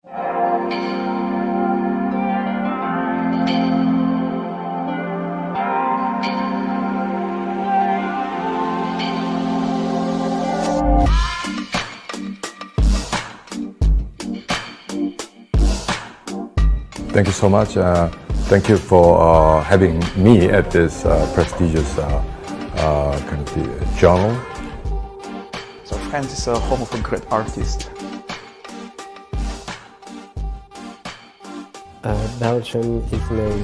Thank you so much. Thank you for having me at this prestigious kind of the journal. So France is a home of a great artist. Belgium is known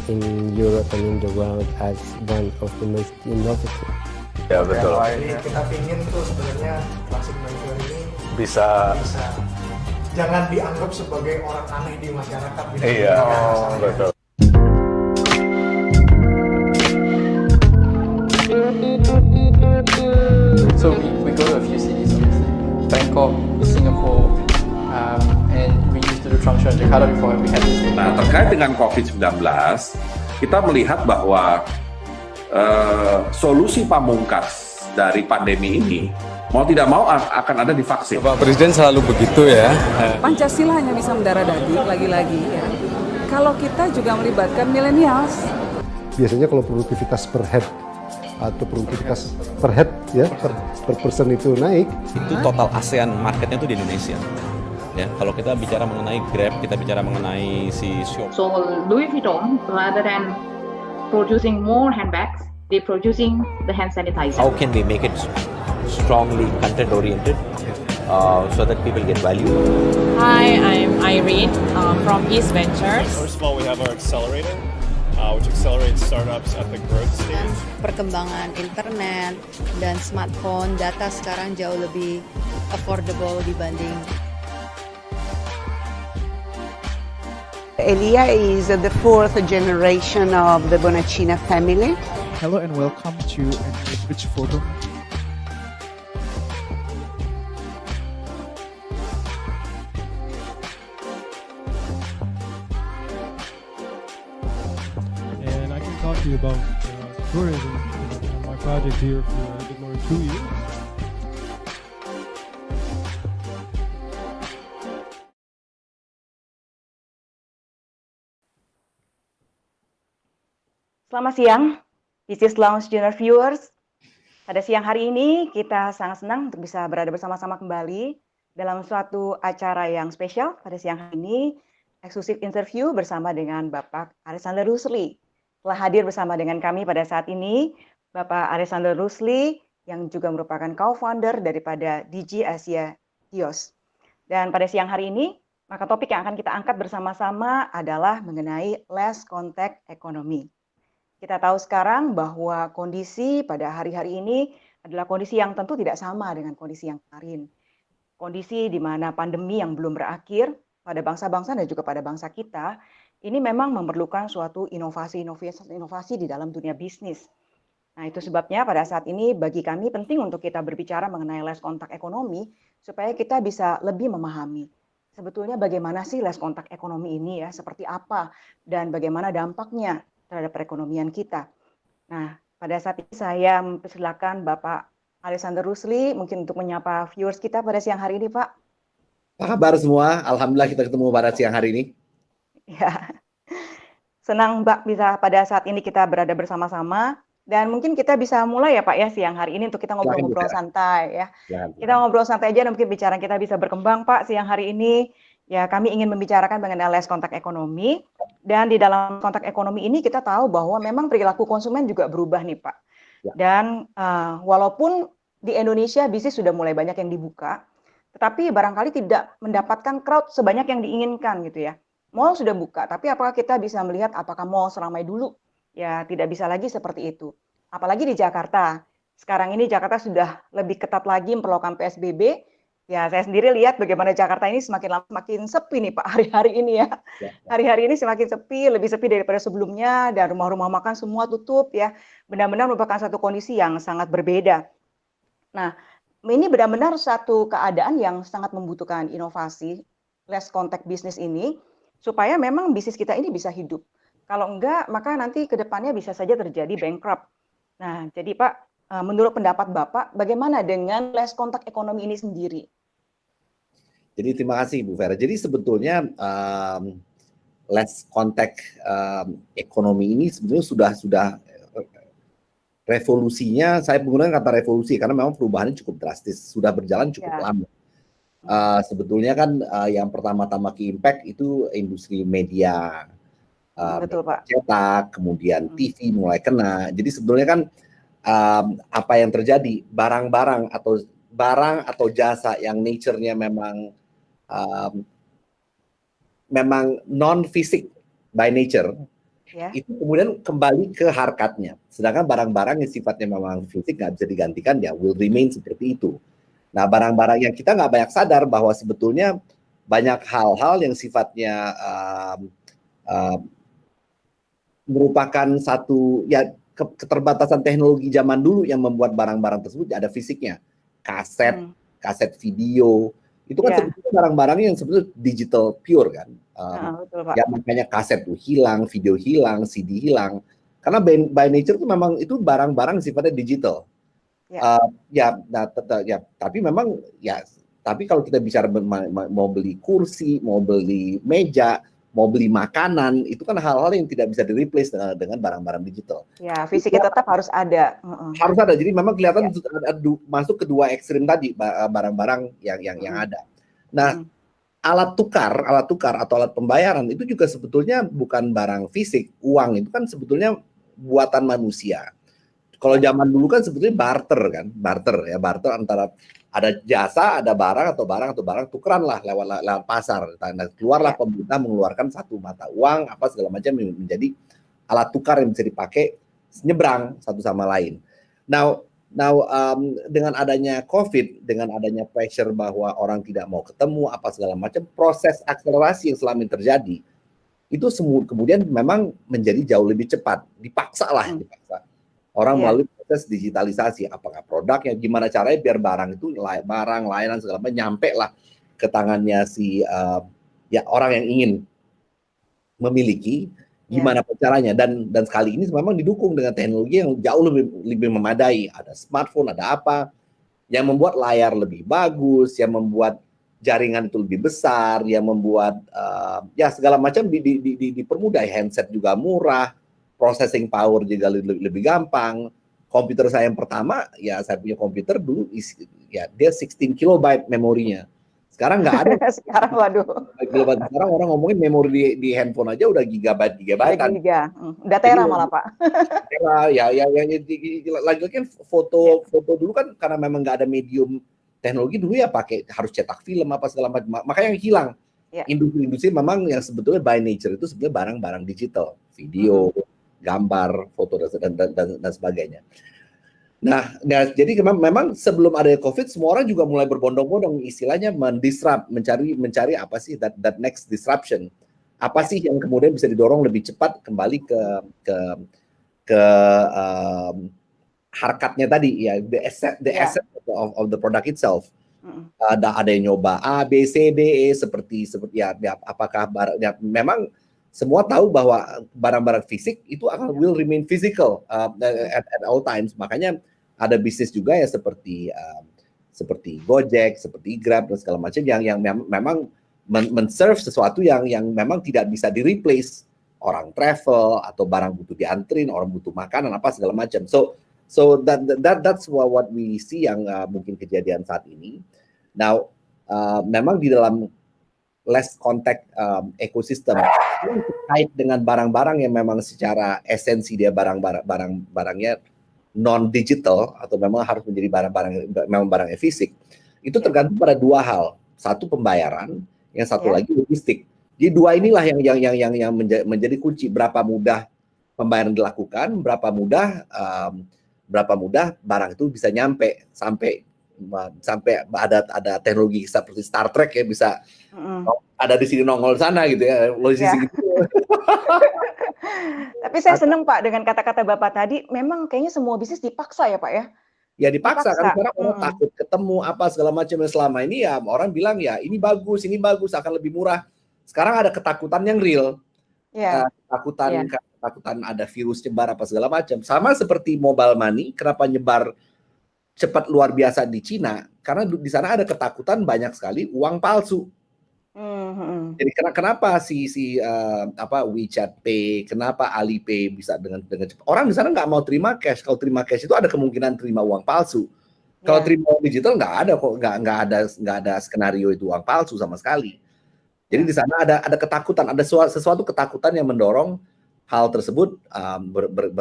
in Europe and in the world as one of the most innovative. Ya betul. Jadi kita ingin tuh sebenarnya Klasik Mantua ini Bisa. jangan dianggap sebagai orang aneh di masyarakat. Iya. Betul. So we go to a few cities, obviously. Bangkok, Singapore, and we used to do trunk show in Jakarta before we had this. Nah, terkait dengan COVID-19, kita melihat bahwa solusi pamungkas dari pandemi ini mau tidak mau akan ada di vaksin. Pak Presiden selalu begitu ya. Pancasila hanya bisa mendarah daging lagi-lagi ya. Kalau kita juga melibatkan millennials. Biasanya kalau produktivitas per head atau produktivitas per head ya per person itu naik, itu total ASEAN marketnya itu di Indonesia. Ya, kalau kita bicara mengenai Grab, kita bicara mengenai si Shop. So Louis Vuitton, rather than producing more handbags, they producing the hand sanitizer. How can we make it strongly content oriented so that people get value? Hi, I'm Irene from East Ventures. First of all, we have our accelerator, which accelerates startups at the growth stage. Perkembangan internet dan smartphone, data sekarang jauh lebih affordable dibanding. Elia is the fourth generation of the Bonacina family. Hello and welcome to an rich photo. And I can talk to you about tourism and my project here for a bit more than 2 years. Selamat siang, Business Lounge Junior Viewers. Pada siang hari ini kita sangat senang untuk bisa berada bersama-sama kembali dalam suatu acara yang spesial. Pada siang hari ini, eksklusif interview bersama dengan Bapak Alexander Rusli. Telah hadir bersama dengan kami pada saat ini, Bapak Alexander Rusli yang juga merupakan co-founder daripada DG Asia Kios. Dan pada siang hari ini, maka topik yang akan kita angkat bersama-sama adalah mengenai less contact economy. Kita tahu sekarang bahwa kondisi pada hari-hari ini adalah kondisi yang tentu tidak sama dengan kondisi yang kemarin. Kondisi di mana pandemi yang belum berakhir pada bangsa-bangsa dan juga pada bangsa kita, ini memang memerlukan suatu inovasi di dalam dunia bisnis. Nah, itu sebabnya pada saat ini bagi kami penting untuk kita berbicara mengenai less contact economy supaya kita bisa lebih memahami sebetulnya bagaimana sih less contact economy ini ya, seperti apa dan bagaimana dampaknya terhadap perekonomian kita. Nah, pada saat ini saya mempersilakan Bapak Alexander Rusli mungkin untuk menyapa viewers kita pada siang hari ini, Pak. Apa kabar semua? Alhamdulillah kita ketemu pada siang hari ini. Ya, senang Mbak bisa pada saat ini kita berada bersama-sama dan mungkin kita bisa mulai ya Pak ya siang hari ini untuk kita ngobrol-ngobrol santai ya. Kita ngobrol santai aja dan mungkin bicara kita bisa berkembang Pak siang hari ini. Ya, kami ingin membicarakan mengenai less contact economy dan di dalam kontak ekonomi ini kita tahu bahwa memang perilaku konsumen juga berubah nih Pak. Ya. Dan walaupun di Indonesia bisnis sudah mulai banyak yang dibuka, tetapi barangkali tidak mendapatkan crowd sebanyak yang diinginkan gitu ya. Mall sudah buka, tapi apakah kita bisa melihat apakah mall seramai dulu? Ya, tidak bisa lagi seperti itu. Apalagi di Jakarta. Sekarang ini Jakarta sudah lebih ketat lagi memperlakukan PSBB. Ya, saya sendiri lihat bagaimana Jakarta ini semakin lama semakin sepi nih Pak hari-hari ini ya. Hari-hari ini semakin sepi, lebih sepi daripada sebelumnya dan rumah-rumah makan semua tutup ya. Benar-benar merupakan satu kondisi yang sangat berbeda. Nah, ini benar-benar satu keadaan yang sangat membutuhkan inovasi less contact business ini supaya memang bisnis kita ini bisa hidup. Kalau enggak, maka nanti ke depannya bisa saja terjadi bankrupt. Nah, jadi Pak, menurut pendapat Bapak, bagaimana dengan less contact ekonomi ini sendiri? Jadi terima kasih Bu Vera. Jadi sebetulnya less contact ekonomi ini sebetulnya sudah revolusinya, saya menggunakan kata revolusi karena memang perubahannya cukup drastis, sudah berjalan cukup lama. Sebetulnya kan yang pertama-tama ke impact itu industri media, Betul, Pak. cetak, kemudian TV mulai kena. Jadi sebetulnya kan apa yang terjadi, barang atau jasa yang nature-nya memang non fisik by nature, itu kemudian kembali ke harkatnya. Sedangkan barang-barang yang sifatnya memang fisik nggak bisa digantikan, ya will remain seperti itu. Nah, barang-barang yang kita nggak banyak sadar bahwa sebetulnya banyak hal-hal yang sifatnya merupakan satu ya keterbatasan teknologi zaman dulu yang membuat barang-barang tersebut ada fisiknya. Kaset video, itu kan sebetulnya barang-barang yang sebetulnya digital pure kan. Betul, Pak. Ya makanya kaset tuh hilang, video hilang, CD hilang. Karena by nature itu memang itu barang-barang sifatnya digital. Tapi memang tapi kalau kita bicara mau beli kursi, mau beli meja, mau beli makanan, itu kan hal-hal yang tidak bisa di-replace dengan barang-barang digital. Ya, fisiknya tetap harus ada. Harus ada. Jadi memang kelihatan masuk ke dua ekstrim tadi barang-barang yang ada. Nah, alat tukar atau alat pembayaran itu juga sebetulnya bukan barang fisik. Uang itu kan sebetulnya buatan manusia. Kalau zaman dulu kan sebetulnya barter antara ada jasa, ada barang atau barang tukeran lah lewat pasar. Nah, keluarlah pemerintah mengeluarkan satu mata uang apa segala macam menjadi alat tukar yang bisa dipakai nyebrang satu sama lain. Now dengan adanya COVID, dengan adanya pressure bahwa orang tidak mau ketemu apa segala macam, proses akselerasi yang selama ini terjadi itu kemudian memang menjadi jauh lebih cepat, dipaksa. Orang melalui proses digitalisasi, apakah produknya, gimana caranya biar barang itu layanan segala macam nyampe lah ke tangannya si orang yang ingin memiliki, gimana caranya, dan sekali ini memang didukung dengan teknologi yang jauh lebih memadai. Ada smartphone, ada apa yang membuat layar lebih bagus, yang membuat jaringan itu lebih besar, yang membuat segala macam dipermudah. Handset juga murah, processing power juga lebih gampang. Komputer saya yang pertama, saya punya komputer dulu, dia 16 kilobyte memorinya. Sekarang nggak ada. Sekarang waduh. Sekarang orang ngomongin memori di handphone aja udah gigabyte-an. Udah tera malah, Pak. Tera, lagi-lagi kan foto dulu kan karena memang nggak ada medium teknologi dulu pakai harus cetak film apa segala macam. Makanya yang hilang. Industri-industri memang yang sebetulnya by nature itu sebenarnya barang-barang digital, video, gambar, foto dan sebagainya. Nah, jadi memang sebelum ada COVID, semua orang juga mulai berbondong-bondong, istilahnya mendisrupt, mencari apa sih that next disruption, apa sih yang kemudian bisa didorong lebih cepat kembali ke harkatnya tadi, the asset of the product itself. Ada yang nyoba A, B, C, D, E seperti apakah memang semua tahu bahwa barang-barang fisik itu will remain physical at all times. Makanya ada bisnis juga ya seperti Gojek, seperti Grab dan segala macam yang memang men-serve sesuatu yang memang tidak bisa di-replace. Orang travel atau barang butuh diantrin, orang butuh makanan apa segala macam. So that's what we see yang mungkin kejadian saat ini. Now memang di dalam less contact ekosistem terkait dengan barang-barang yang memang secara esensi dia barangnya non digital atau memang harus menjadi barang fisik, itu tergantung pada dua hal. Satu pembayaran, yang satu lagi logistik. Jadi dua inilah yang menjadi kunci, berapa mudah pembayaran dilakukan, berapa mudah barang itu bisa nyampe sampai ada teknologi seperti Star Trek ya, bisa ada di sini nongol sana gitu ya, logistik gitu. Tapi saya senang Pak dengan kata-kata Bapak tadi, memang kayaknya semua bisnis dipaksa ya Pak ya? Ya dipaksa. Kan sekarang orang takut ketemu apa segala macam, yang selama ini ya orang bilang ya ini bagus akan lebih murah. Sekarang ada ketakutan yang real. Ketakutan ada virus nyebar apa segala macam. Sama seperti mobile money, kenapa nyebar cepat luar biasa di Cina karena di sana ada ketakutan banyak sekali uang palsu. Jadi kenapa WeChat Pay, kenapa Alipay bisa dengan cepat? Orang di sana nggak mau terima cash. Kalau terima cash itu ada kemungkinan terima uang palsu. Kalau terima uang digital nggak ada kok, nggak ada skenario itu uang palsu sama sekali. Jadi di sana ada ketakutan, ada sesuatu ketakutan yang mendorong hal tersebut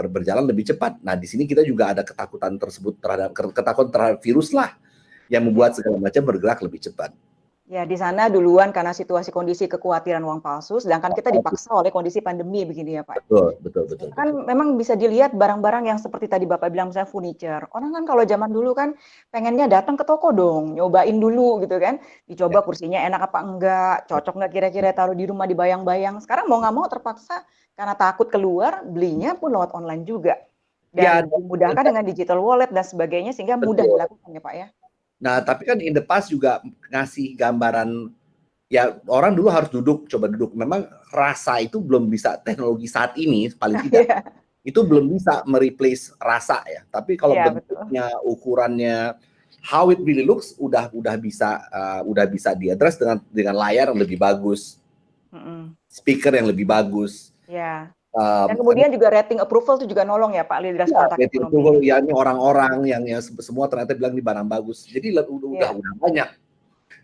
berjalan lebih cepat. Nah, di sini kita juga ada ketakutan tersebut ketakutan terhadap virus lah yang membuat segala macam bergerak lebih cepat. Ya, di sana duluan karena situasi kondisi kekhawatiran uang palsu, sedangkan kita dipaksa oleh kondisi pandemi begini ya Pak. Betul. Kan memang bisa dilihat barang-barang yang seperti tadi Bapak bilang misalnya furniture. Orang kan kalau zaman dulu kan pengennya datang ke toko dong, nyobain dulu gitu kan. Dicoba kursinya enak apa enggak, cocok nggak kira-kira taruh di rumah dibayang-bayang. Sekarang mau nggak mau terpaksa karena takut keluar, belinya pun lewat online juga. Dan dimudahkan dengan digital wallet dan sebagainya sehingga mudah dilakukan ya Pak ya. Nah, tapi kan in the past juga ngasih gambaran, ya orang dulu harus coba duduk. Memang rasa itu belum bisa, teknologi saat ini paling tidak, itu belum bisa mereplace rasa ya. Tapi kalau bentuknya, ukurannya, how it really looks, udah bisa diadres dengan layar yang lebih bagus, speaker yang lebih bagus. Ya. Dan kemudian juga rating approval itu juga nolong ya Pak Lidras kontak rating approval ya, ini orang-orang yang semua ternyata bilang ini barang bagus. Jadi udah banyak.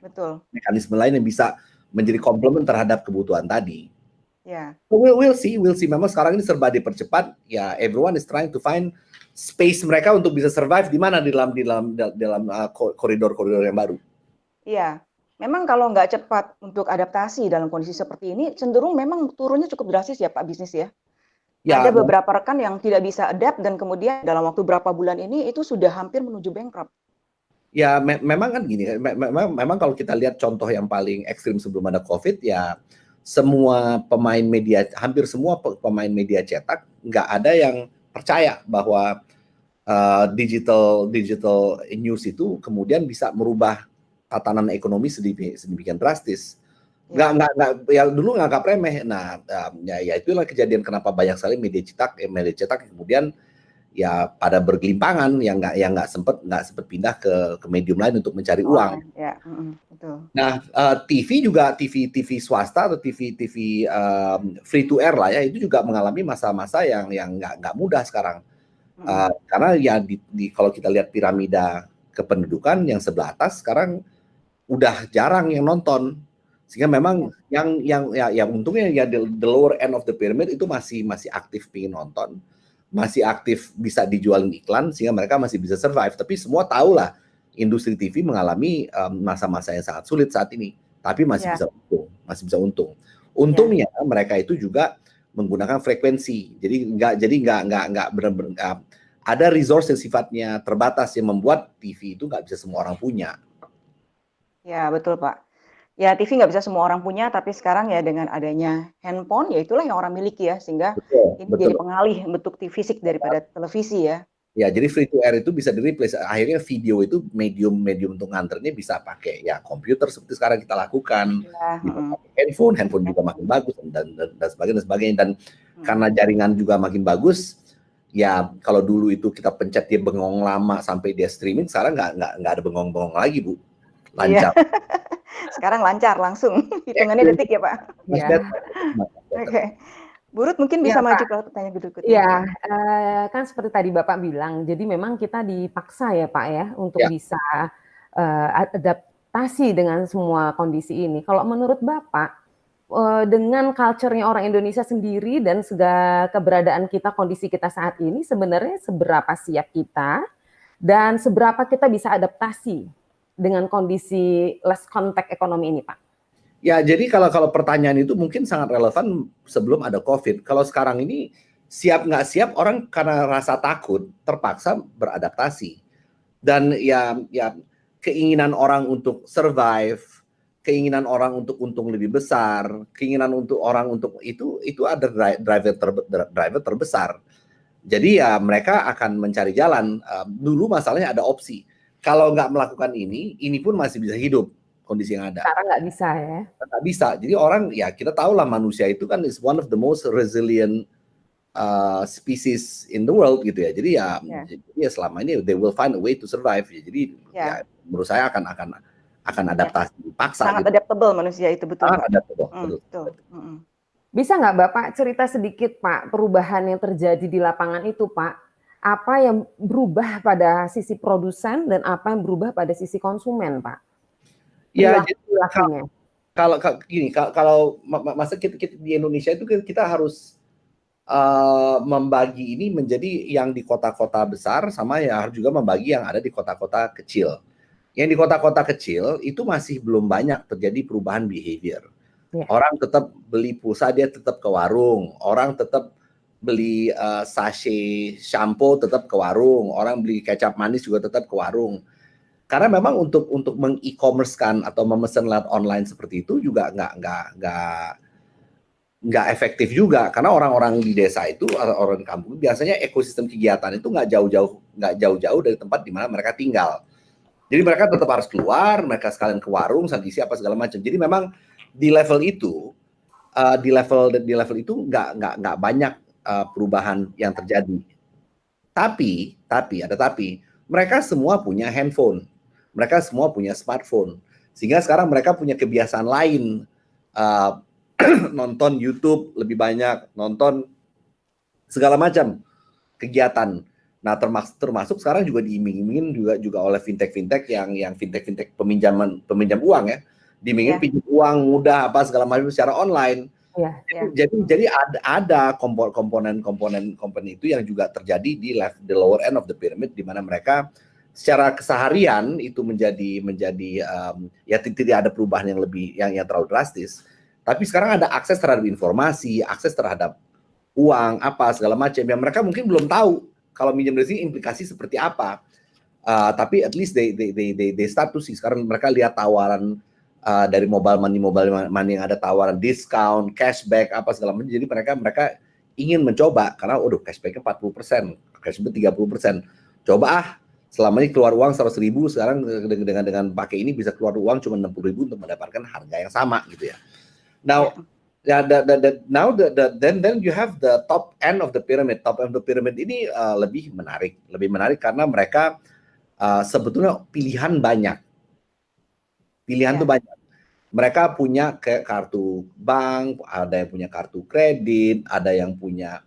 Betul. Mekanisme lain yang bisa menjadi komplement terhadap kebutuhan tadi. Ya. We'll see. Memang sekarang ini serba dipercepat. Ya, everyone is trying to find space mereka untuk bisa survive di mana dalam koridor-koridor yang baru. Iya. Memang kalau nggak cepat untuk adaptasi dalam kondisi seperti ini, cenderung memang turunnya cukup drastis ya Pak bisnis ya. Ya, ada beberapa rekan yang tidak bisa adapt dan kemudian dalam waktu berapa bulan ini itu sudah hampir menuju bankrupt. Ya memang kan gini, memang kalau kita lihat contoh yang paling ekstrim sebelum ada COVID ya, hampir semua pemain media cetak nggak ada yang percaya bahwa digital news itu kemudian bisa merubah tatanan ekonomi sedemikian drastis. Ya dulu nggak remeh. Nah, ya itulah kejadian kenapa banyak sekali media cetak kemudian ya pada bergelimpangan yang nggak sempat pindah ke medium lain untuk mencari uang. Ya, betul. Nah, TV juga TV swasta atau TV free to air lah ya, itu juga mengalami masa-masa yang nggak mudah sekarang. Karena ya kalau kita lihat piramida kependudukan yang sebelah atas sekarang udah jarang yang nonton. Sehingga memang yang untungnya ya the lower end of the pyramid itu masih aktif pengen nonton, masih aktif bisa dijualin iklan sehingga mereka masih bisa survive. Tapi semua tahu lah industri TV mengalami masa-masa yang sangat sulit saat ini, tapi masih bisa untung. Untungnya mereka itu juga menggunakan frekuensi. Jadi nggak benar-benar ada resource yang sifatnya terbatas yang membuat TV itu nggak bisa semua orang punya. Ya betul Pak. Ya TV nggak bisa semua orang punya, tapi sekarang ya dengan adanya handphone, ya itulah yang orang miliki ya, sehingga ini jadi pengalih bentuk fisik daripada televisi ya. Ya jadi free to air itu bisa di-replace. Akhirnya video itu medium untuk nganternya bisa pakai ya komputer seperti sekarang kita lakukan, handphone juga makin bagus dan sebagainya. Dan karena jaringan juga makin bagus, ya kalau dulu itu kita pencet dia bengong lama sampai dia streaming, sekarang nggak ada bengong-bengong lagi Bu, lancar. Sekarang lancar langsung, hitungannya detik ya Pak. Oke. Bu Ruth mungkin bisa maju ke pertanyaan berikutnya. Iya, kan seperti tadi Bapak bilang, jadi memang kita dipaksa ya Pak ya untuk bisa adaptasi dengan semua kondisi ini. Kalau menurut Bapak, dengan culture-nya orang Indonesia sendiri dan segala keberadaan kita, kondisi kita saat ini, sebenarnya seberapa siap kita dan seberapa kita bisa adaptasi dengan kondisi less contact ekonomi ini Pak? Ya, jadi kalau pertanyaan itu mungkin sangat relevan sebelum ada COVID. Kalau sekarang ini siap nggak siap, orang karena rasa takut terpaksa beradaptasi. Dan ya keinginan orang untuk survive, keinginan orang untuk untung lebih besar, keinginan untuk orang untuk itu ada driver terbesar. Jadi ya mereka akan mencari jalan. Dulu masalahnya ada opsi. Kalau nggak melakukan ini pun masih bisa hidup. Kondisi yang ada. Sekarang nggak bisa ya? Nggak bisa. Jadi orang, ya kita tahu lah manusia itu kan is one of the most resilient species in the world gitu ya. Jadi ya selama ini they will find a way to survive. Jadi ya menurut saya akan adaptasi paksa. Sangat gitu. adaptable manusia itu, betul. Sangat adaptable. Betul. Bisa nggak Bapak cerita sedikit Pak perubahan yang terjadi di lapangan itu Pak? Apa yang berubah pada sisi produsen dan apa yang berubah pada sisi konsumen Pak? Ya, Perilakunya. Kalau masa kita di Indonesia itu kita harus membagi ini menjadi yang di kota-kota besar sama ya harus juga membagi yang ada di kota-kota kecil. Yang di kota-kota kecil itu masih belum banyak terjadi perubahan behavior. Orang tetap beli pulsa, dia tetap ke warung. Orang tetap beli sachet shampoo tetap ke warung. Orang beli kecap manis juga tetap ke warung. Karena memang untuk meng-e-commerce-kan atau memesan lewat online seperti itu juga nggak efektif juga. Karena orang-orang di desa itu, orang di kampung biasanya ekosistem kegiatan itu nggak jauh-jauh dari tempat di mana mereka tinggal. Jadi mereka tetap harus keluar, mereka sekalian ke warung, sandisi apa segala macam. Jadi memang di level itu, di level itu nggak banyak perubahan yang terjadi. Tapi ada tapi, mereka semua punya handphone. Mereka semua punya smartphone, sehingga sekarang mereka punya kebiasaan lain, nonton YouTube lebih banyak, nonton segala macam kegiatan. Nah termasuk sekarang juga diiming-imingin juga oleh fintech yang fintech peminjam uang ya, diimingin pinjam uang mudah apa segala macam secara online. Jadi ada komponen itu yang juga terjadi di the lower end of the pyramid, di mana mereka secara keseharian itu menjadi ya tidak ada perubahan yang terlalu drastis. Tapi sekarang ada akses terhadap informasi, akses terhadap uang apa segala macam yang mereka mungkin belum tahu kalau minjam dari sini implikasi seperti apa. Tapi at least they start to see. Sekarang mereka lihat tawaran dari mobile money yang ada tawaran diskon, cashback apa segala macam. Jadi mereka ingin mencoba karena cashbacknya 40%, cashback 30%. Coba selama ini keluar uang 100.000, sekarang dengan pakai ini bisa keluar uang cuma 60.000 untuk mendapatkan harga yang sama gitu ya. Now, then you have the top end of the pyramid. Top end of the pyramid ini lebih menarik karena mereka sebetulnya pilihan banyak. Pilihan tuh banyak. Mereka punya kartu bank, ada yang punya kartu kredit, ada yang punya.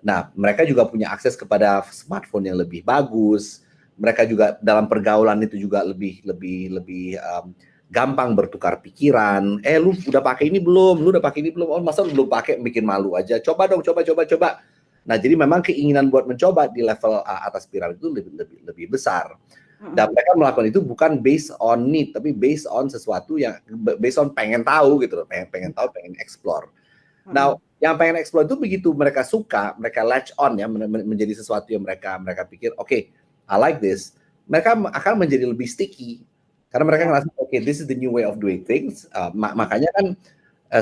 Nah, mereka juga punya akses kepada smartphone yang lebih bagus. Mereka juga dalam pergaulan itu juga lebih gampang bertukar pikiran. Lu udah pakai ini belum? Lu udah pakai ini belum? Oh, masa lu belum pakai, bikin malu aja. Coba dong, coba. Nah, jadi memang keinginan buat mencoba di level atas piramid itu lebih besar. Dan mereka melakukan itu bukan based on need, tapi based on sesuatu yang based on pengen tahu gitu loh, pengen tahu, pengen explore. Nah, yang pengen explore itu begitu mereka suka, mereka latch on ya, menjadi sesuatu yang mereka pikir, oke, I like this. Mereka akan menjadi lebih sticky karena mereka ngerasa this is the new way of doing things. Makanya kan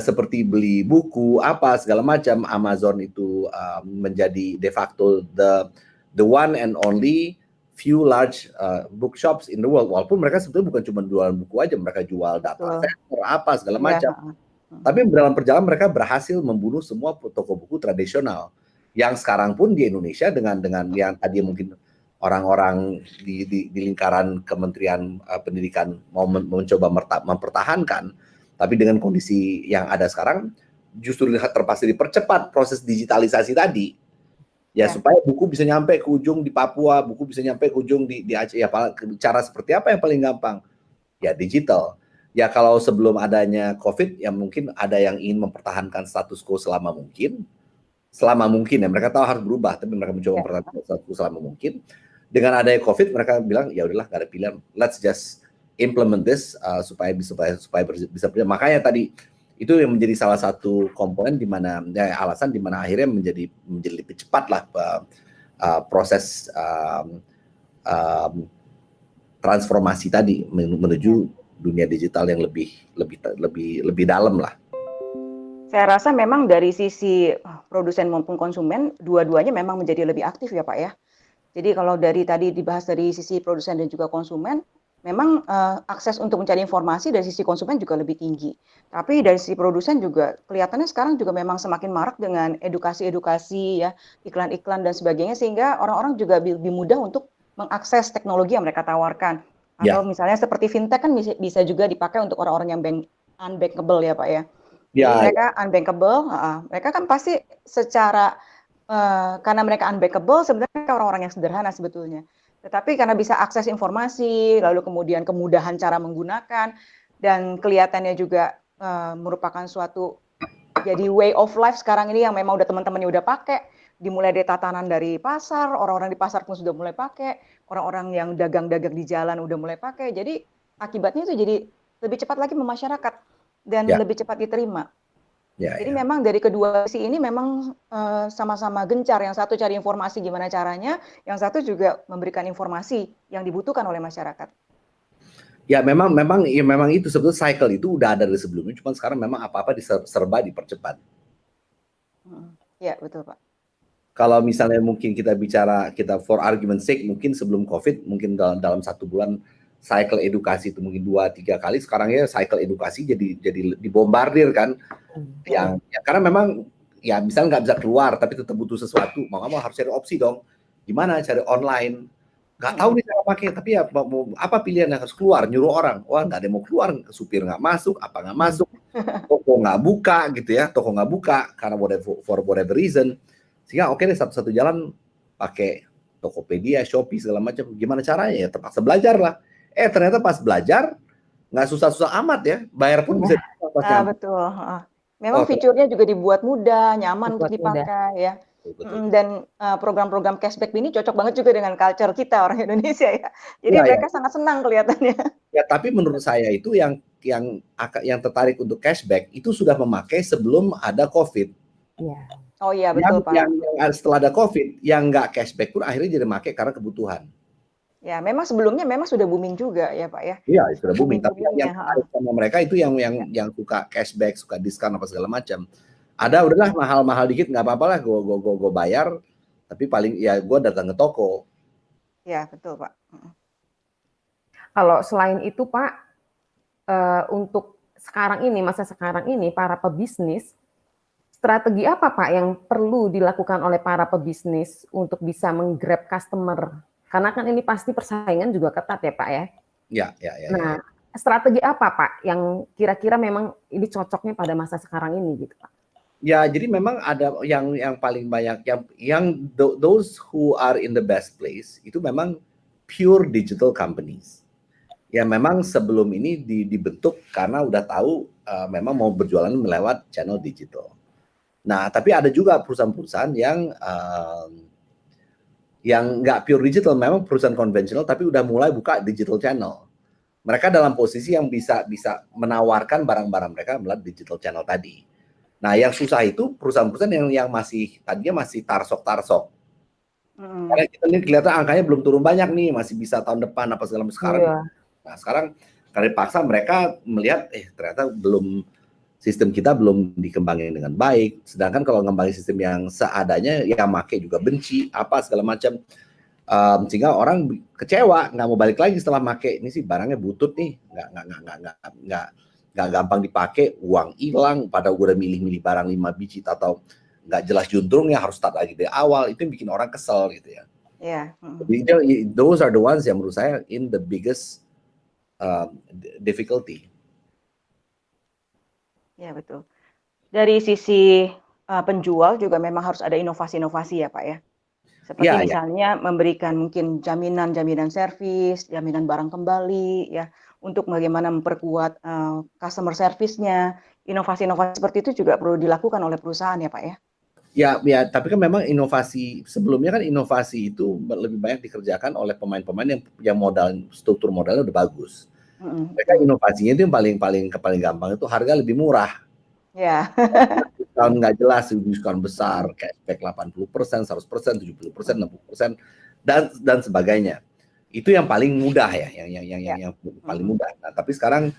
seperti beli buku apa segala macam, Amazon itu menjadi de facto the one and only few large bookshops in the world. Walaupun mereka sebetulnya bukan cuma jual buku aja, mereka jual data center apa segala macam. Tapi dalam perjalanan mereka berhasil membunuh semua toko buku tradisional yang sekarang pun di Indonesia dengan yang tadi mungkin orang-orang di lingkaran Kementerian Pendidikan mau mencoba mempertahankan, tapi dengan kondisi yang ada sekarang justru terpaksa dipercepat proses digitalisasi tadi ya supaya buku bisa nyampe ke ujung di Papua, buku bisa nyampe ke ujung di Aceh. Ya, cara seperti apa yang paling gampang? Ya digital. Ya kalau sebelum adanya COVID ya mungkin ada yang ingin mempertahankan status quo selama mungkin ya, mereka tahu harus berubah tapi mereka mencoba mempertahankan status quo selama mungkin. Dengan adanya COVID mereka bilang ya udahlah nggak ada pilihan, let's just implement this supaya bisa makanya tadi itu yang menjadi salah satu komponen di mana alasan di mana akhirnya menjadi lebih cepat lah proses transformasi tadi menuju dunia digital yang lebih dalam lah. Saya rasa memang dari sisi produsen maupun konsumen dua-duanya memang menjadi lebih aktif ya Pak ya. Jadi kalau dari tadi dibahas dari sisi produsen dan juga konsumen, memang akses untuk mencari informasi dari sisi konsumen juga lebih tinggi. Tapi dari sisi produsen juga kelihatannya sekarang juga memang semakin marak dengan edukasi-edukasi ya, iklan-iklan dan sebagainya sehingga orang-orang juga lebih mudah untuk mengakses teknologi yang mereka tawarkan. Atau misalnya seperti fintech kan bisa juga dipakai untuk orang-orang yang unbankable ya Pak ya. Jadi mereka unbankable, mereka kan pasti secara karena mereka unbankable sebenarnya mereka orang-orang yang sederhana sebetulnya. Tetapi karena bisa akses informasi, lalu kemudian kemudahan cara menggunakan dan kelihatannya juga merupakan suatu jadi way of life sekarang ini yang memang udah teman-temannya udah pakai, dimulai dari tatanan dari pasar, orang-orang di pasar pun sudah mulai pakai, orang-orang yang dagang-dagang di jalan udah mulai pakai. Jadi akibatnya itu jadi lebih cepat lagi memasyarakat dan lebih cepat diterima. Jadi memang dari kedua sisi ini memang sama-sama gencar. Yang satu cari informasi gimana caranya, yang satu juga memberikan informasi yang dibutuhkan oleh masyarakat. Ya memang itu sebetulnya cycle itu udah ada dari sebelumnya, cuma sekarang memang apa-apa serba dipercepat. Ya betul Pak. Kalau misalnya mungkin kita for argument sake mungkin sebelum COVID mungkin dalam 1 bulan cycle edukasi itu mungkin 2-3 kali, sekarang ya cycle edukasi jadi dibombardir kan, yang karena memang ya misalnya nggak bisa keluar tapi tetap butuh sesuatu, mau nggak mau harus cari opsi dong, gimana cari online, nggak tahu nih cara pakai, tapi ya mau apa pilihan yang harus keluar, nyuruh orang, wah nggak ada yang mau keluar, supir nggak masuk, apa nggak masuk, toko nggak buka gitu ya, toko nggak buka karena for whatever reason, sehingga oke deh satu-satu jalan pakai Tokopedia, Shopee segala macam, gimana caranya ya terpaksa belajar lah. Ternyata pas belajar nggak susah-susah amat ya, bayar pun bisa. Betul. Memang fiturnya juga dibuat mudah, nyaman untuk dipakai ya. Dan program-program cashback ini cocok banget juga dengan culture kita orang Indonesia ya. Jadi mereka sangat senang kelihatannya. Ya, tapi menurut saya itu yang tertarik untuk cashback itu sudah memakai sebelum ada COVID. Iya. Oh iya betul Pak. Yang setelah ada COVID, yang nggak cashback pun akhirnya jadi pakai karena kebutuhan. Ya, memang sebelumnya memang sudah booming juga ya Pak ya. Iya, sudah booming. Tapi yang sama mereka itu yang suka cashback, suka diskon apa segala macam. Ada udahlah mahal-mahal dikit nggak apa-apa lah, gue bayar. Tapi paling ya gue datang ke toko. Ya betul Pak. Kalau selain itu Pak, untuk sekarang ini masa sekarang ini para pebisnis, strategi apa Pak yang perlu dilakukan oleh para pebisnis untuk bisa menggrab customer? Karena kan ini pasti persaingan juga ketat ya Pak ya. Ya. Nah, strategi apa Pak yang kira-kira memang ini cocoknya pada masa sekarang ini gitu Pak? Ya, jadi memang ada yang paling banyak those who are in the best place itu memang pure digital companies. Ya memang sebelum ini dibentuk karena udah tahu memang mau berjualan melewat channel digital. Nah, tapi ada juga perusahaan-perusahaan yang nggak pure digital, memang perusahaan konvensional tapi udah mulai buka digital channel. Mereka dalam posisi yang bisa menawarkan barang-barang mereka melalui digital channel tadi. Nah, yang susah itu perusahaan-perusahaan yang tadinya masih tarsok. Karena kita ini kelihatan angkanya belum turun banyak nih, masih bisa tahun depan apa segala macam sekarang. Nah, sekarang karena dipaksa mereka melihat ternyata sistem kita belum dikembangin dengan baik, sedangkan kalau ngembangin sistem yang seadanya, yang make juga benci, apa segala macam, sehingga orang kecewa, nggak mau balik lagi setelah make, ini sih barangnya butut nih, nggak gampang dipakai, uang hilang, pada gue udah milih-milih barang 5 biji atau nggak jelas juntrungnya, harus start lagi dari awal, itu yang bikin orang kesel gitu ya. Those are the ones yang menurut saya in the biggest difficulty. Ya betul. Dari sisi penjual juga memang harus ada inovasi-inovasi ya Pak ya. Seperti misalnya memberikan mungkin jaminan servis, jaminan barang kembali ya, untuk bagaimana memperkuat customer service-nya. Inovasi-inovasi seperti itu juga perlu dilakukan oleh perusahaan ya Pak ya. Ya, tapi kan memang inovasi sebelumnya kan inovasi itu lebih banyak dikerjakan oleh pemain-pemain yang struktur modalnya udah bagus. Mereka inovasinya itu yang paling gampang itu harga lebih murah. Ya. Diskon nggak jelas, diskon besar, cashback 80%, 100%, 70%, 60% dan sebagainya. Itu yang paling mudah ya, yang paling mudah. Nah, tapi sekarang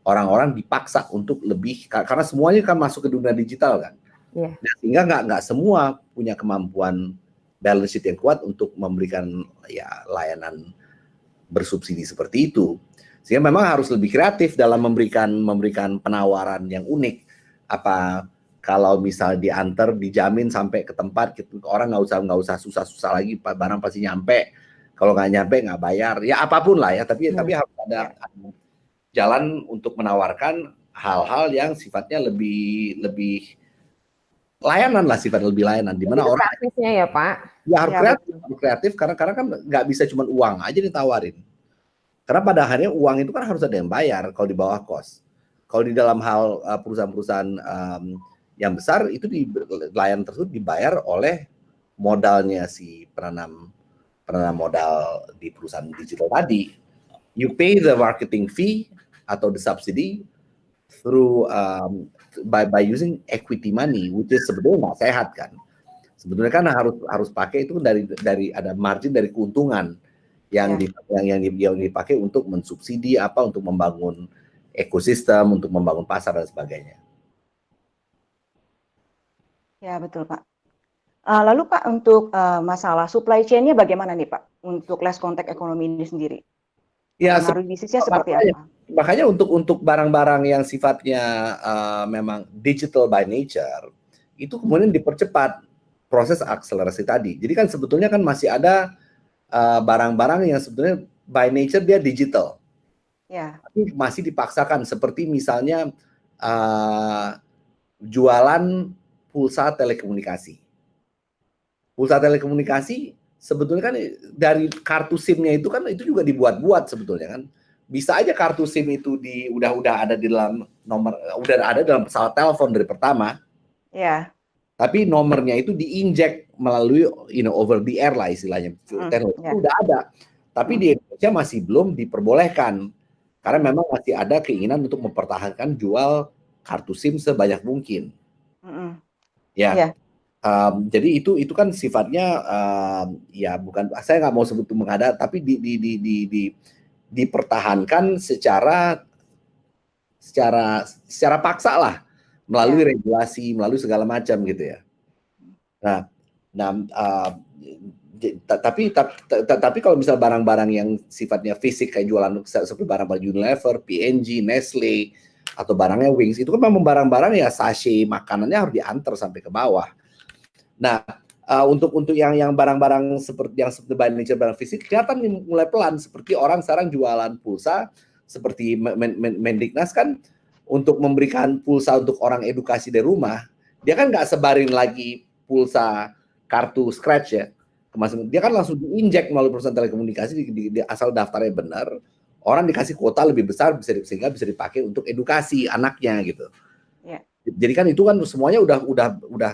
orang-orang dipaksa untuk lebih karena semuanya kan masuk ke dunia digital kan. Nah, sehingga nggak semua punya kemampuan balance sheet yang kuat untuk memberikan ya layanan bersubsidi seperti itu. Sehingga memang harus lebih kreatif dalam memberikan penawaran yang unik. Apa kalau misal diantar dijamin sampai ke tempat, orang nggak usah susah-susah lagi, barang pasti nyampe. Kalau nggak nyampe nggak bayar, ya apapun lah ya. Tapi harus ada jalan untuk menawarkan hal-hal yang sifatnya lebih layanan lah, sifatnya lebih layanan. Di mana orang ya Pak? Ya harus kreatif karena kan nggak bisa cuma uang aja ditawarin. Karena pada akhirnya uang itu kan harus ada yang bayar kalau di bawah kos. Kalau di dalam hal perusahaan-perusahaan yang besar itu layanan tersebut dibayar oleh modalnya si penanam modal di perusahaan digital tadi. You pay the marketing fee atau the subsidy through by using equity money, which is sebetulnya nggak sehat kan. Sebetulnya kan harus pakai itu dari ada margin dari keuntungan yang dipakai untuk mensubsidi untuk membangun ekosistem, untuk membangun pasar dan sebagainya. Ya betul Pak. Lalu Pak, untuk masalah supply chain-nya bagaimana nih Pak untuk less contact ekonomi ini sendiri? Ya, pengaruh bisnisnya seperti apa? Makanya untuk barang-barang yang sifatnya memang digital by nature itu kemudian dipercepat proses akselerasi tadi. Jadi kan sebetulnya kan masih ada barang-barang yang sebetulnya by nature dia digital, tapi masih dipaksakan seperti misalnya jualan pulsa telekomunikasi. Pulsa telekomunikasi sebetulnya kan dari kartu SIM-nya itu juga dibuat-buat sebetulnya kan. Bisa aja kartu SIM itu udah ada di dalam udah ada dalam pesawat telepon dari pertama. Ya. Tapi nomornya itu diinjek melalui over the air lah istilahnya. Teknologi itu udah ada. Tapi di Indonesia masih belum diperbolehkan. Karena memang masih ada keinginan untuk mempertahankan jual kartu SIM sebanyak mungkin. Jadi itu kan sifatnya ya bukan, saya nggak mau sebut mengada, tapi dipertahankan secara paksa lah, melalui regulasi, melalui segala macam gitu ya. Tapi kalau misal barang-barang yang sifatnya fisik kayak jualan seperti barang-barang Unilever, P&G, Nestle, atau barangnya Wings, itu kan memang barang-barang ya sachet makanannya harus diantar sampai ke bawah. Nah, untuk yang barang-barang seperti by nature barang fisik kelihatan mulai pelan, seperti orang sekarang jualan pulsa seperti Mendiknas kan, untuk memberikan pulsa untuk orang edukasi dari rumah, dia kan nggak sebarin lagi pulsa kartu scratch ya, dia kan langsung diinjek melalui perusahaan telekomunikasi asal daftarnya benar, orang dikasih kuota lebih besar sehingga bisa dipakai untuk edukasi anaknya gitu. Jadi kan itu kan semuanya udah